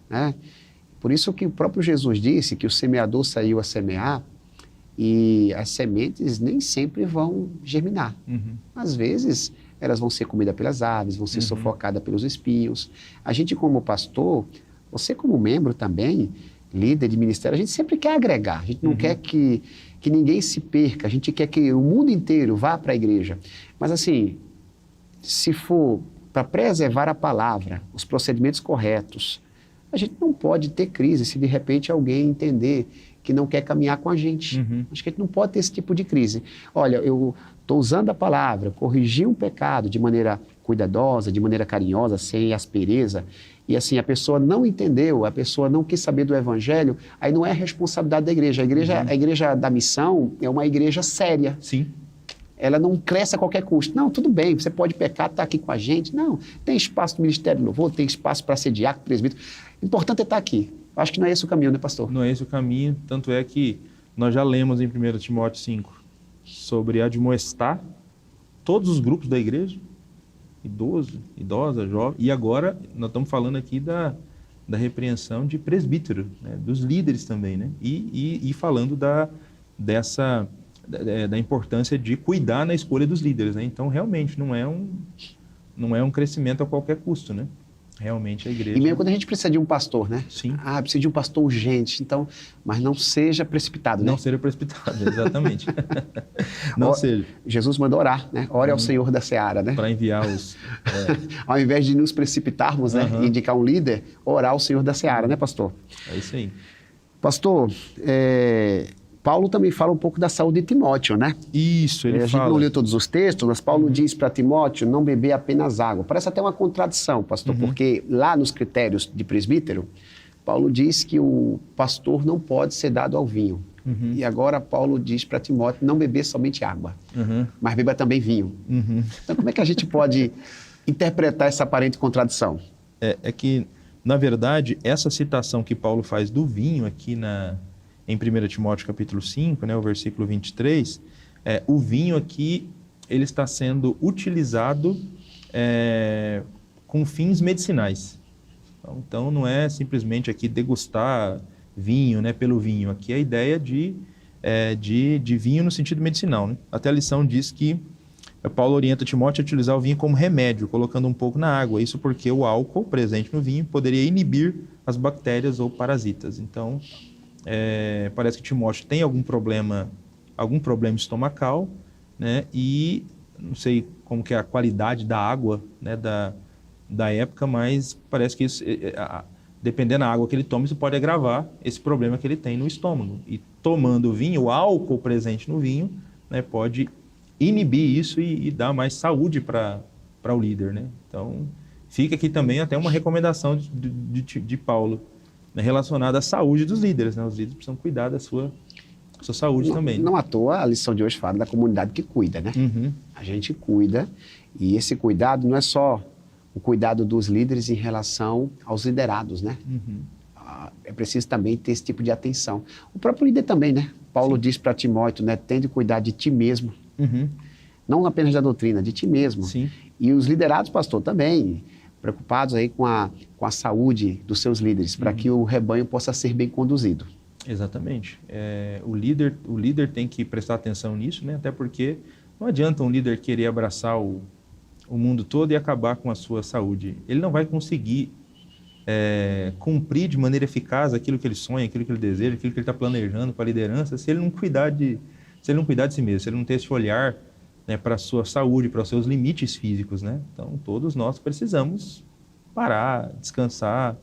né? Por isso que o próprio Jesus disse que o semeador saiu a semear e as sementes nem sempre vão germinar. Às vezes, elas vão ser comidas pelas aves, vão ser sufocadas pelos espinhos. A gente, como pastor, você como membro também, líder de ministério, a gente sempre quer agregar. A gente não quer que ninguém se perca. A gente quer que o mundo inteiro vá para a igreja. Mas assim, se for para preservar a palavra, os procedimentos corretos, a gente não pode ter crise se de repente alguém entender que não quer caminhar com a gente. Acho que a gente não pode ter esse tipo de crise. Olha, eu estou usando a palavra, corrigi um pecado de maneira cuidadosa, de maneira carinhosa, sem aspereza, e assim, a pessoa não entendeu, a pessoa não quis saber do evangelho, aí não é responsabilidade da igreja. A igreja da missão é uma igreja séria. Sim. Ela não cresce a qualquer custo. Não, tudo bem, você pode pecar, está aqui com a gente. Não, tem espaço no Ministério do Louvor, tem espaço para ser diácono, presbítero. O importante é estar aqui. Acho que não é esse o caminho, né, pastor? Não é esse o caminho, tanto é que nós já lemos em 1 Timóteo 5 sobre admoestar todos os grupos da igreja, idoso, idosa, jovem, e agora nós estamos falando aqui da repreensão de presbítero, né, dos líderes também, né, e falando da importância de cuidar na escolha dos líderes, né, então realmente não é um crescimento a qualquer custo, né, realmente a igreja... E mesmo quando a gente precisa de um pastor, né? Sim. Precisa de um pastor urgente, então, mas não seja precipitado, né? Não seja precipitado, exatamente. Não seja. Jesus mandou orar, né? Ore ao Senhor da Seara, né? Para enviar os... Ao invés de nos precipitarmos, né? E indicar um líder, orar ao Senhor da Seara, né, pastor? É isso aí. Pastor, Paulo também fala um pouco da saúde de Timóteo, né? Isso, ele fala. A gente não leu todos os textos, mas Paulo diz para Timóteo não beber apenas água. Parece até uma contradição, pastor, porque lá nos critérios de presbítero, Paulo diz que o pastor não pode ser dado ao vinho. E agora Paulo diz para Timóteo não beber somente água, mas beba também vinho. Então como é que a gente pode interpretar essa aparente contradição? É que, na verdade, essa citação que Paulo faz do vinho aqui em 1 Timóteo capítulo 5, né, o versículo 23, o vinho aqui ele está sendo utilizado com fins medicinais. Então não é simplesmente aqui degustar vinho, né, pelo vinho. Aqui é a ideia de vinho no sentido medicinal, né? Até a lição diz que Paulo orienta Timóteo a utilizar o vinho como remédio, colocando um pouco na água. Isso porque o álcool presente no vinho poderia inibir as bactérias ou parasitas. Então, parece que Timóteo tem algum problema estomacal, né? E não sei como que é a qualidade da água, né, da época, mas parece que isso, dependendo da água que ele toma, isso pode agravar esse problema que ele tem no estômago. E tomando o vinho, o álcool presente no vinho, né, pode inibir isso e dar mais saúde para o líder, né? Então, fica aqui também até uma recomendação de Paulo, né, relacionada à saúde dos líderes, né? Os líderes precisam cuidar da sua saúde também. Não à toa a lição de hoje fala da comunidade que cuida, né? A gente cuida, e esse cuidado não é só o cuidado dos líderes em relação aos liderados, né? É preciso também ter esse tipo de atenção. O próprio líder também, né? Paulo diz para Timóteo, né? Tende cuidar de ti mesmo. Não apenas da doutrina, de ti mesmo. Sim. E os liderados, pastor, também preocupados aí com a saúde dos seus líderes, para que o rebanho possa ser bem conduzido. Exatamente. O líder tem que prestar atenção nisso, né? Até porque não adianta um líder querer abraçar o mundo todo e acabar com a sua saúde. Ele não vai conseguir cumprir de maneira eficaz aquilo que ele sonha, aquilo que ele deseja, aquilo que ele está planejando para a liderança, se ele não cuidar de si mesmo, se ele não ter esse olhar, né, para a sua saúde, para os seus limites físicos, né? Então, todos nós precisamos parar, descansar,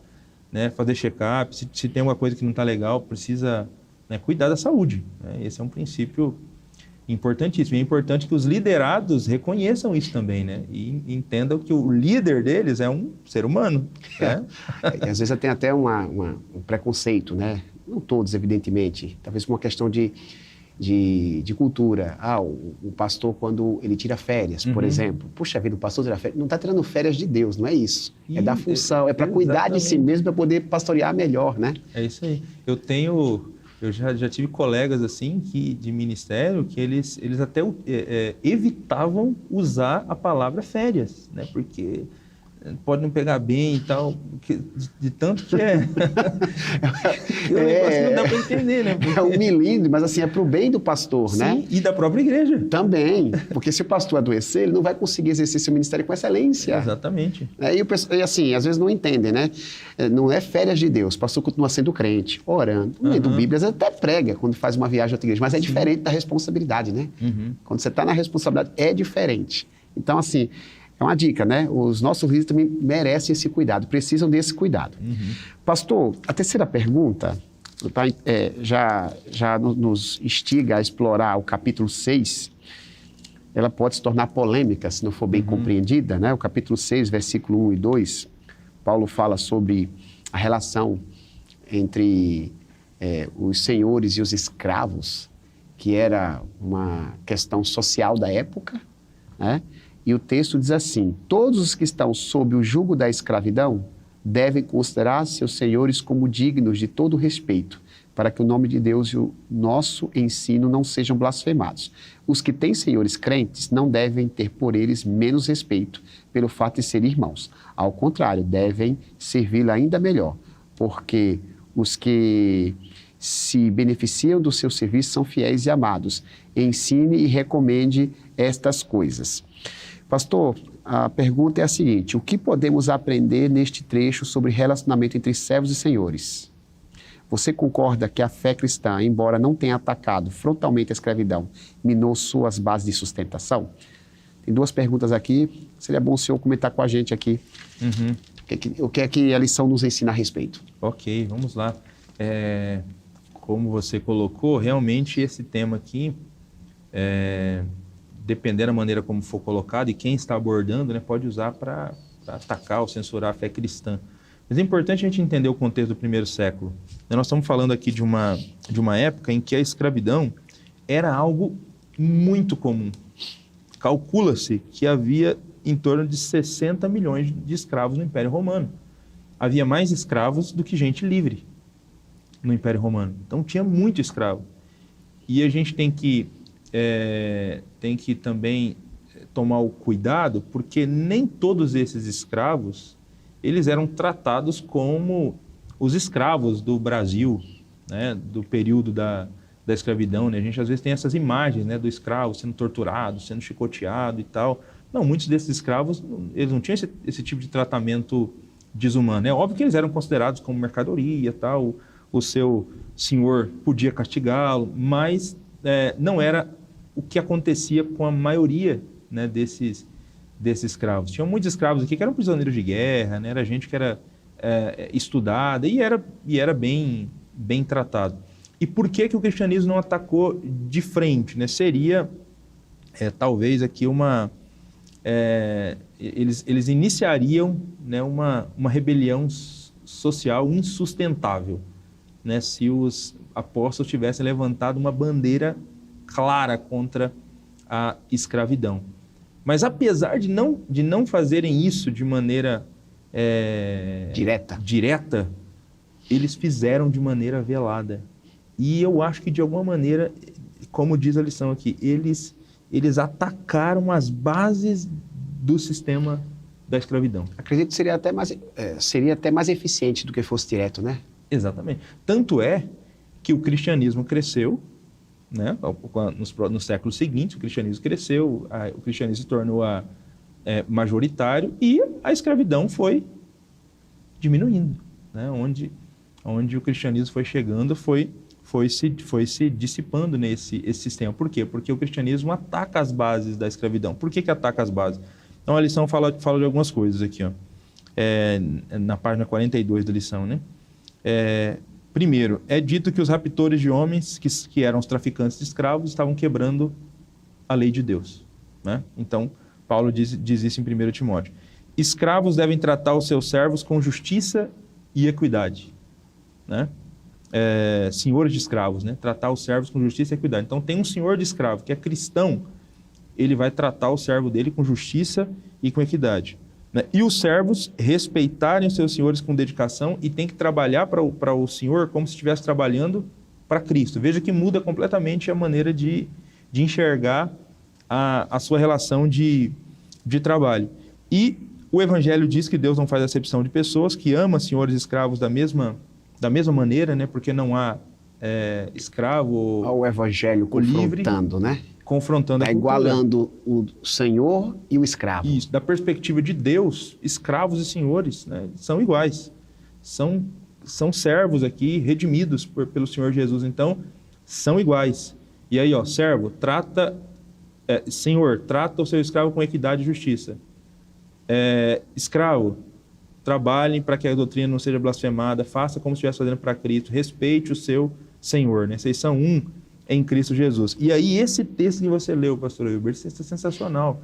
né, fazer check-up. Se tem uma coisa que não está legal, precisa, né, cuidar da saúde, né? Esse é um princípio importantíssimo. E é importante que os liderados reconheçam isso também, né? E entendam que o líder deles é um ser humano. Né? E às vezes tem até um preconceito, né? Não todos, evidentemente. Talvez por uma questão de cultura. O pastor, quando ele tira férias, por exemplo. Puxa vida, o pastor tira férias. Não está tirando férias de Deus, não é isso. É da função, é para cuidar de si mesmo, para poder pastorear melhor, né? É isso aí. Eu já tive colegas assim de ministério que eles até evitavam usar a palavra férias, né? Porque pode não pegar bem e tal, de tanto que o negócio não dá para entender, né? Porque... É um milímetro, mas assim, é para o bem do pastor, né? Sim, e da própria igreja. Também, porque se o pastor adoecer, ele não vai conseguir exercer seu ministério com excelência. Exatamente. E assim, às vezes não entendem, né? Não é férias de Deus, o pastor continua sendo crente, orando, lendo Bíblia, às vezes até prega quando faz uma viagem a outra igreja, mas é diferente da responsabilidade, né? Quando você está na responsabilidade, é diferente. Então, assim... É uma dica, né? Os nossos líderes também merecem esse cuidado, precisam desse cuidado. Pastor, a terceira pergunta já nos instiga a explorar o capítulo 6, ela pode se tornar polêmica se não for bem compreendida, né? O capítulo 6, versículo 1 e 2, Paulo fala sobre a relação entre os senhores e os escravos, que era uma questão social da época, né? E o texto diz assim: todos os que estão sob o jugo da escravidão devem considerar seus senhores como dignos de todo respeito, para que o nome de Deus e o nosso ensino não sejam blasfemados. Os que têm senhores crentes não devem ter por eles menos respeito pelo fato de serem irmãos. Ao contrário, devem servi-lo ainda melhor, porque os que se beneficiam do seu serviço são fiéis e amados. Ensine e recomende estas coisas. Pastor, a pergunta é a seguinte: o que podemos aprender neste trecho sobre relacionamento entre servos e senhores? Você concorda que a fé cristã, embora não tenha atacado frontalmente a escravidão, minou suas bases de sustentação? Tem duas perguntas aqui, seria bom o senhor comentar com a gente aqui. O que é que a lição nos ensina a respeito? Ok, vamos lá. Como você colocou, realmente esse tema aqui, dependendo da maneira como for colocado e quem está abordando, né, pode usar para atacar ou censurar a fé cristã. Mas é importante a gente entender o contexto do primeiro século. Nós estamos falando aqui de uma época em que a escravidão era algo muito comum. Calcula-se que havia em torno de 60 milhões de escravos no Império Romano. Havia mais escravos do que gente livre no Império Romano. Então tinha muito escravo. E a gente tem que também tomar o cuidado, porque nem todos esses escravos eles eram tratados como os escravos do Brasil, né, do período da escravidão. Né? A gente às vezes tem essas imagens, né, do escravo sendo torturado, sendo chicoteado e tal. Não, muitos desses escravos eles não tinham esse tipo de tratamento desumano. É óbvio que eles eram considerados como mercadoria, tal. O seu senhor podia castigá-lo, mas não era o que acontecia com a maioria, né, desses escravos. Tinham muitos escravos aqui que eram prisioneiros de guerra, né, era gente que era estudada e era bem tratado. E por que o cristianismo não atacou de frente? Né? Seria, talvez, aqui eles iniciariam, né, uma rebelião social insustentável, né, se os apóstolos tivessem levantado uma bandeira clara contra a escravidão. Mas apesar de não fazerem isso de maneira direta, eles fizeram de maneira velada. E eu acho que de alguma maneira, como diz a lição aqui, eles atacaram as bases do sistema da escravidão. Acredito que seria até mais eficiente do que fosse direto, né? Exatamente. Tanto é que o cristianismo cresceu, né? Nos séculos seguintes, o cristianismo cresceu, o cristianismo se tornou majoritário e a escravidão foi diminuindo. Né? Onde o cristianismo foi chegando, foi se dissipando esse sistema. Por quê? Porque o cristianismo ataca as bases da escravidão. Por que ataca as bases? Então a lição fala de algumas coisas aqui, ó. Na página 42 da lição, né? Primeiro, é dito que os raptores de homens, que eram os traficantes de escravos, estavam quebrando a lei de Deus. Né? Então, Paulo diz isso em 1 Timóteo. Escravos devem tratar os seus servos com justiça e equidade. Né? Senhores de escravos, né? Tratar os servos com justiça e equidade. Então, tem um senhor de escravo que é cristão, ele vai tratar o servo dele com justiça e com equidade. Né? E os servos respeitarem os seus senhores com dedicação e tem que trabalhar para o senhor como se estivesse trabalhando para Cristo. Veja que muda completamente a maneira de enxergar a sua relação de trabalho. E o Evangelho diz que Deus não faz acepção de pessoas, que ama senhores e escravos da mesma maneira, né? Porque não há escravo o Evangelho confrontando, livre, né? Confrontando a cultura. Igualando o senhor e o escravo. Isso, da perspectiva de Deus, escravos e senhores, né, são iguais. São servos aqui, redimidos pelo Senhor Jesus, então são iguais. E aí, ó, servo, senhor, trata o seu escravo com equidade e justiça. Escravo, trabalhem para que a doutrina não seja blasfemada, faça como se estivesse fazendo para Cristo, respeite o seu senhor, né? Vocês são um em Cristo Jesus. E aí esse texto que você leu, pastor Hilbert, esse texto é sensacional,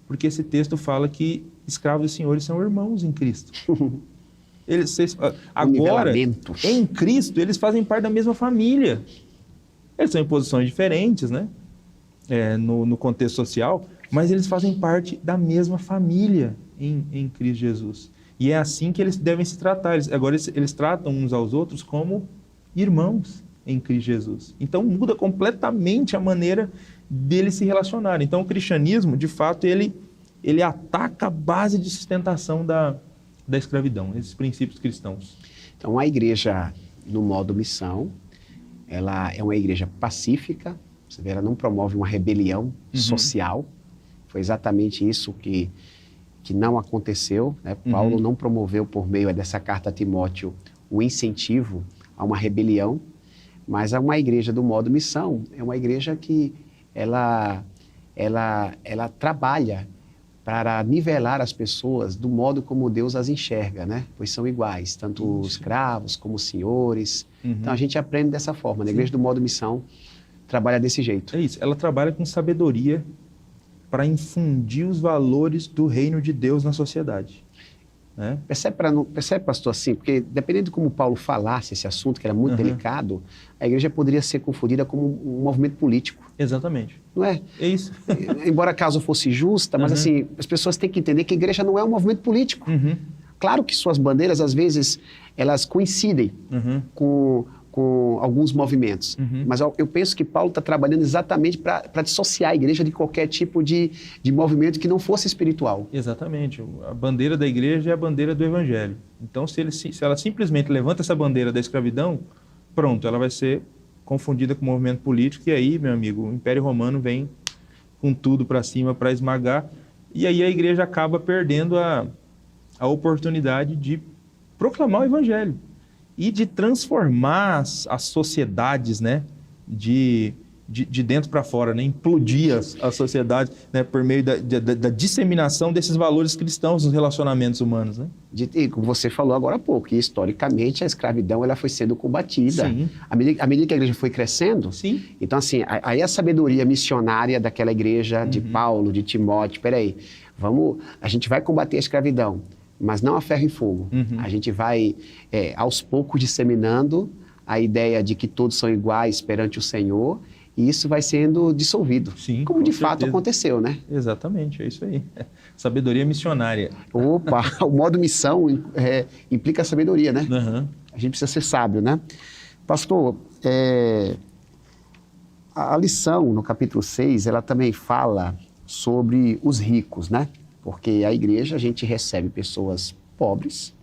porque esse texto fala que escravos e senhores são irmãos em Cristo. Agora, em Cristo, eles fazem parte da mesma família. Eles são em posições diferentes, né? No contexto social, mas eles fazem parte da mesma família em Cristo Jesus. E é assim que eles devem se tratar. Eles tratam uns aos outros como irmãos em Cristo Jesus. Então muda completamente a maneira deles se relacionarem. Então o cristianismo, de fato, ele ataca a base de sustentação da escravidão, esses princípios cristãos. Então a igreja, no modo missão, ela é uma igreja pacífica, você vê, ela não promove uma rebelião social. Foi exatamente isso que não aconteceu, né? Paulo não promoveu por meio dessa carta a Timóteo o incentivo a uma rebelião, mas uma igreja do modo missão é uma igreja que ela trabalha para nivelar as pessoas do modo como Deus as enxerga, né? Pois são iguais, tanto os escravos como os senhores. Então a gente aprende dessa forma, na igreja do modo missão trabalha desse jeito. É isso, ela trabalha com sabedoria para infundir os valores do reino de Deus na sociedade. Né? Percebe, pastor, assim, porque dependendo de como Paulo falasse esse assunto, que era muito delicado, a igreja poderia ser confundida como um movimento político. Exatamente. Não é? É isso. Embora a causa fosse justa, mas assim, as pessoas têm que entender que a igreja não é um movimento político. Claro que suas bandeiras, às vezes, elas coincidem com alguns movimentos. Mas eu penso que Paulo está trabalhando exatamente para dissociar a igreja de qualquer tipo de movimento que não fosse espiritual. Exatamente. A bandeira da igreja é a bandeira do evangelho. Então, se ela simplesmente levanta essa bandeira da escravidão, pronto, ela vai ser confundida com o movimento político, e aí, meu amigo, o Império Romano vem com tudo para cima para esmagar, e aí a igreja acaba perdendo a oportunidade de proclamar o evangelho e de transformar as sociedades, né, de dentro para fora, né, implodir as sociedades, né, por meio da disseminação desses valores cristãos nos relacionamentos humanos. Né? E como você falou agora há pouco, que historicamente a escravidão ela foi sendo combatida. Sim. À medida que a igreja foi crescendo, Sim. Então assim, aí a sabedoria missionária daquela igreja de Paulo, de Timóteo, a gente vai combater a escravidão, mas não a ferro e fogo. A gente vai, aos poucos, disseminando a ideia de que todos são iguais perante o Senhor, e isso vai sendo dissolvido. Sim, como de fato certeza. aconteceu, né? Exatamente, é isso aí. Sabedoria missionária. Opa, o modo missão implica sabedoria, né? A gente precisa ser sábio, né? Pastor, a lição no capítulo 6, ela também fala sobre os ricos, né? Porque a igreja, a gente recebe pessoas pobres,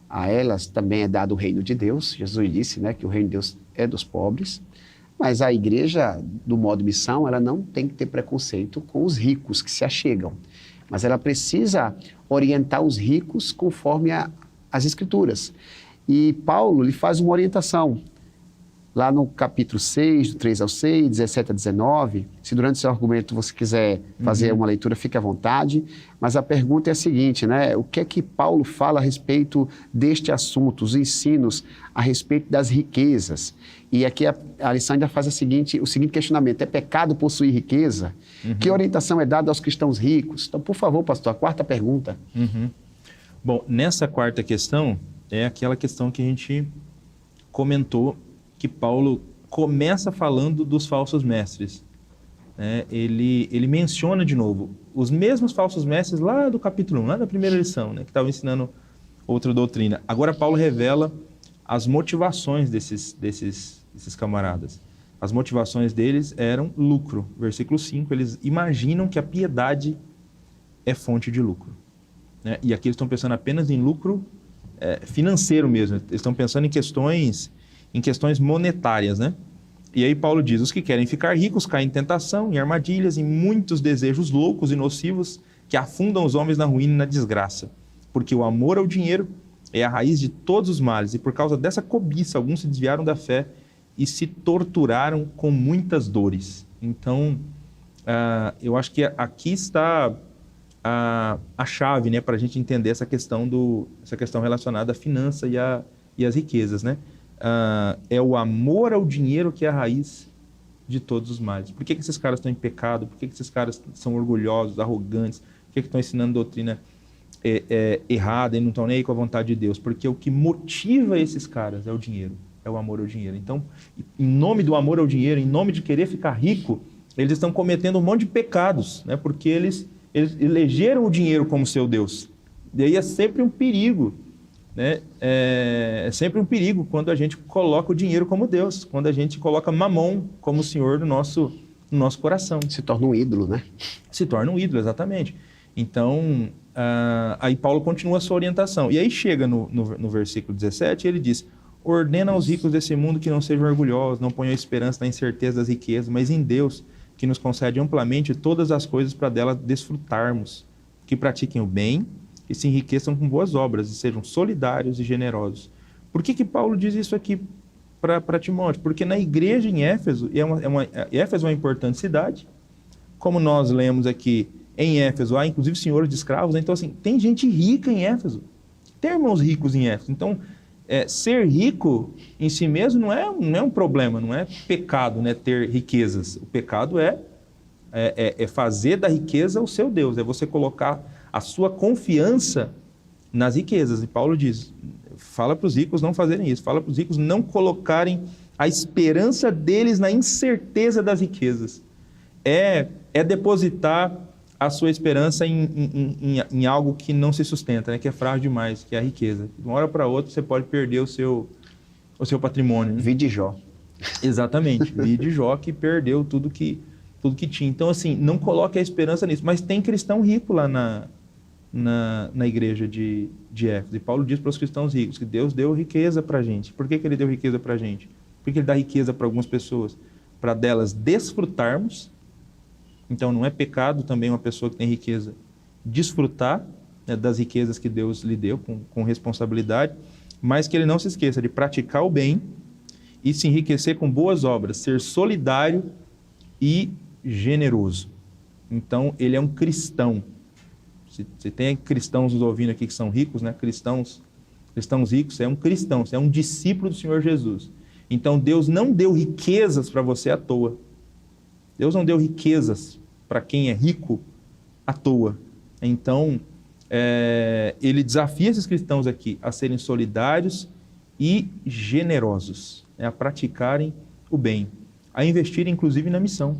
a elas também é dado o reino de Deus. Jesus disse, né, que o reino de Deus é dos pobres, mas a igreja, do modo missão, ela não tem que ter preconceito com os ricos que se achegam, mas ela precisa orientar os ricos conforme as Escrituras. E Paulo lhe faz uma orientação. Lá no capítulo 6, do 3 ao 6, 17 a 19, se durante o seu argumento você quiser fazer uma leitura, fique à vontade, mas a pergunta é a seguinte, né? O que é que Paulo fala a respeito deste assunto, os ensinos a respeito das riquezas? E aqui a lição ainda faz o seguinte questionamento: é pecado possuir riqueza? Que orientação é dada aos cristãos ricos? Então, por favor, pastor, a quarta pergunta. Bom, nessa quarta questão, é aquela questão que a gente comentou, que Paulo começa falando dos falsos mestres. Ele menciona de novo os mesmos falsos mestres lá do capítulo 1, lá da primeira lição, né, que estavam ensinando outra doutrina. Agora Paulo revela as motivações desses camaradas. As motivações deles eram lucro. Versículo 5, eles imaginam que a piedade é fonte de lucro. Né? E aqui eles estão pensando apenas em lucro financeiro mesmo. Eles estão pensando em questões monetárias, né? E aí Paulo diz: os que querem ficar ricos caem em tentação, em armadilhas, em muitos desejos loucos e nocivos que afundam os homens na ruína e na desgraça. Porque o amor ao dinheiro é a raiz de todos os males, e por causa dessa cobiça alguns se desviaram da fé e se torturaram com muitas dores. Então, eu acho que aqui está a chave, né, para a gente entender essa questão relacionada à finança e às riquezas, né? É o amor ao dinheiro que é a raiz de todos os males. Por que esses caras estão em pecado? Por que esses caras são orgulhosos, arrogantes? Por que estão ensinando doutrina errada e não estão nem aí com a vontade de Deus? Porque o que motiva esses caras é o dinheiro, é o amor ao dinheiro. Então, em nome do amor ao dinheiro, em nome de querer ficar rico, eles estão cometendo um monte de pecados, né? Porque eles elegeram o dinheiro como seu Deus. E aí é sempre um perigo, né? É sempre um perigo quando a gente coloca o dinheiro como Deus, quando a gente coloca Mamon como o Senhor no nosso coração. Se torna um ídolo, né? Se torna um ídolo, exatamente. Então, aí Paulo continua a sua orientação. E aí chega no versículo 17 e ele diz: ordena aos ricos desse mundo que não sejam orgulhosos, não ponham esperança na incerteza das riquezas, mas em Deus, que nos concede amplamente todas as coisas para dela desfrutarmos, que pratiquem o bem e se enriqueçam com boas obras e sejam solidários e generosos. Por que Paulo diz isso aqui para Timóteo? Porque na igreja em Éfeso, Éfeso é uma importante cidade, como nós lemos aqui, em Éfeso há inclusive senhores de escravos, então assim, tem gente rica em Éfeso, tem irmãos ricos em Éfeso, então ser rico em si mesmo não é um problema, não é pecado, né, ter riquezas. O pecado é fazer da riqueza o seu Deus, é você colocar a sua confiança nas riquezas. E Paulo diz, fala para os ricos não fazerem isso, fala para os ricos não colocarem a esperança deles na incerteza das riquezas. É depositar a sua esperança em algo que não se sustenta, né? Que é frágil demais, que é a riqueza. De uma hora para outra você pode perder o seu patrimônio. Né? Vide Jó. Exatamente, vide Jó que perdeu tudo que tinha. Então, assim, não coloque a esperança nisso. Mas tem cristão rico lá na igreja de Éfeso. E Paulo diz para os cristãos ricos que Deus deu riqueza para a gente. Por que ele deu riqueza para a gente? Por que ele dá riqueza para algumas pessoas? Para delas desfrutarmos. Então, não é pecado também uma pessoa que tem riqueza desfrutar, né, das riquezas que Deus lhe deu com responsabilidade, mas que ele não se esqueça de praticar o bem e se enriquecer com boas obras, ser solidário e generoso. Então, ele é um cristão. Se tem cristãos nos ouvindo aqui que são ricos, né, cristãos ricos, é um cristão, é um discípulo do Senhor Jesus. Então, Deus não deu riquezas para você à toa. Deus não deu riquezas para quem é rico à toa. Então, ele desafia esses cristãos aqui a serem solidários e generosos, né, a praticarem o bem, a investirem inclusive na missão.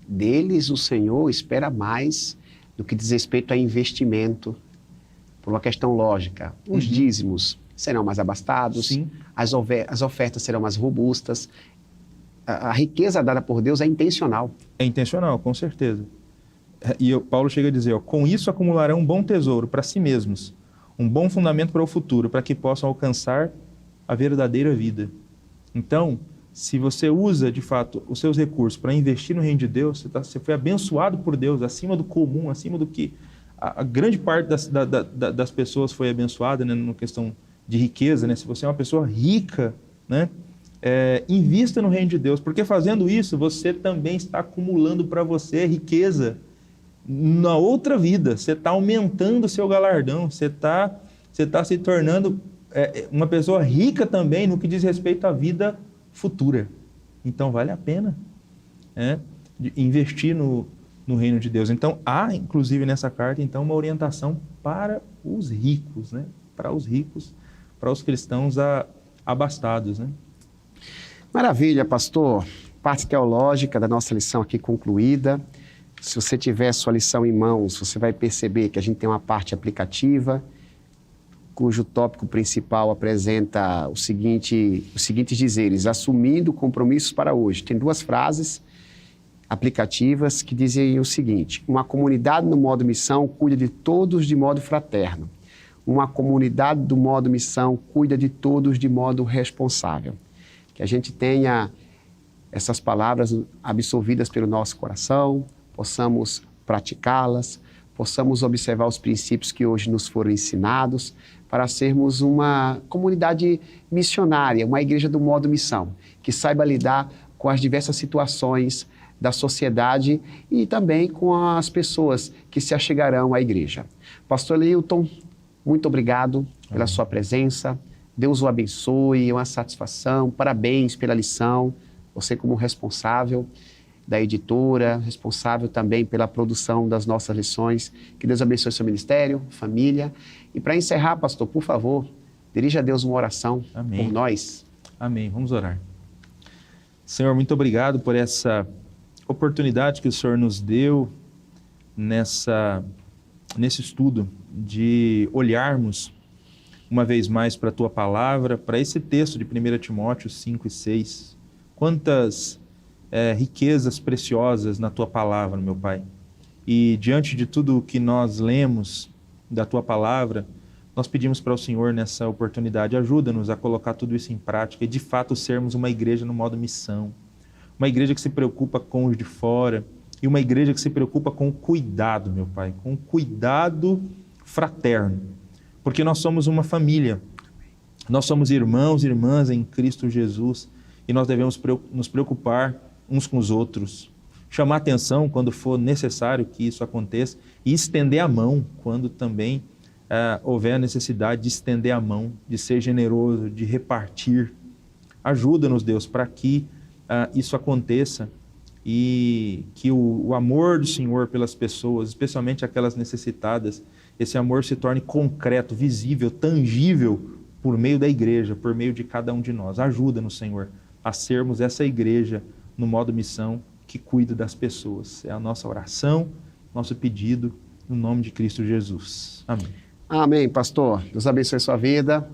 Deles o Senhor espera mais do que diz respeito a investimento, por uma questão lógica. Os dízimos serão mais abastados, Sim. As ofertas serão mais robustas. A riqueza dada por Deus é intencional. É intencional, com certeza. E Paulo chega a dizer, com isso acumularão um bom tesouro para si mesmos, um bom fundamento para o futuro, para que possam alcançar a verdadeira vida. Então, se você usa, de fato, os seus recursos para investir no reino de Deus, você foi abençoado por Deus, acima do comum, acima do que a grande parte das pessoas foi abençoada, né, na questão de riqueza, né? Se você é uma pessoa rica, né? Invista no reino de Deus, porque fazendo isso, você também está acumulando para você riqueza na outra vida, você está aumentando o seu galardão, você está se tornando uma pessoa rica também no que diz respeito à vida futura. Então, vale a pena investir no reino de Deus. Então, há, inclusive, nessa carta, então, uma orientação para os ricos, né? Para os ricos, para os cristãos abastados, né? Maravilha, pastor. Parte teológica da nossa lição aqui concluída. Se você tiver sua lição em mãos, você vai perceber que a gente tem uma parte aplicativa, cujo tópico principal apresenta os seguintes dizeres: assumindo compromissos para hoje. Tem duas frases aplicativas que dizem o seguinte: uma comunidade no modo missão cuida de todos de modo fraterno. Uma comunidade do modo missão cuida de todos de modo responsável. Que a gente tenha essas palavras absorvidas pelo nosso coração, possamos praticá-las, possamos observar os princípios que hoje nos foram ensinados, para sermos uma comunidade missionária, uma igreja do modo missão, que saiba lidar com as diversas situações da sociedade e também com as pessoas que se achegarão à igreja. Pastor Leilton, muito obrigado pela sua presença. Deus o abençoe, é uma satisfação. Parabéns pela lição. Você como responsável da editora, responsável também pela produção das nossas lições. Que Deus abençoe seu ministério, família. E para encerrar, pastor, por favor, dirija a Deus uma oração Amém. por nós. Amém. Vamos orar. Senhor, muito obrigado por essa oportunidade que o Senhor nos deu nesse estudo de olharmos uma vez mais para a Tua Palavra, para esse texto de 1 Timóteo 5 e 6. Quantas riquezas preciosas na Tua Palavra, meu Pai. E diante de tudo o que nós lemos da Tua Palavra, nós pedimos para o Senhor nessa oportunidade, ajuda-nos a colocar tudo isso em prática e de fato sermos uma igreja no modo missão, uma igreja que se preocupa com os de fora e uma igreja que se preocupa com o cuidado, meu Pai, com o cuidado fraterno, porque nós somos uma família, nós somos irmãos e irmãs em Cristo Jesus e nós devemos nos preocupar uns com os outros, chamar atenção quando for necessário que isso aconteça e estender a mão quando também houver a necessidade de estender a mão, de ser generoso, de repartir. Ajuda-nos, Deus, para que isso aconteça e que o amor do Senhor pelas pessoas, especialmente aquelas necessitadas, esse amor se torne concreto, visível, tangível por meio da igreja, por meio de cada um de nós. Ajuda-nos, Senhor, a sermos essa igreja no modo missão que cuida das pessoas. É a nossa oração, nosso pedido, no nome de Cristo Jesus. Amém. Amém, pastor. Deus abençoe a sua vida.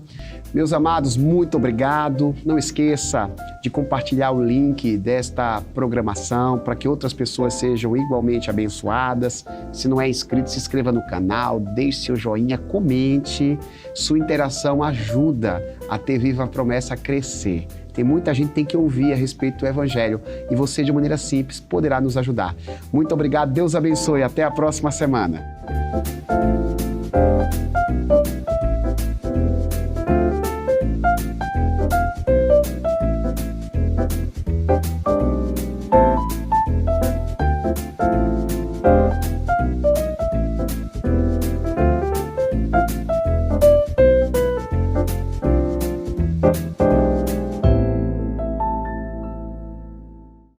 Meus amados, muito obrigado. Não esqueça de compartilhar o link desta programação para que outras pessoas sejam igualmente abençoadas. Se não é inscrito, se inscreva no canal, deixe seu joinha, comente. Sua interação ajuda a ter Viva a Promessa a crescer. Tem muita gente que tem que ouvir a respeito do Evangelho e você, de maneira simples, poderá nos ajudar. Muito obrigado, Deus abençoe. Até a próxima semana.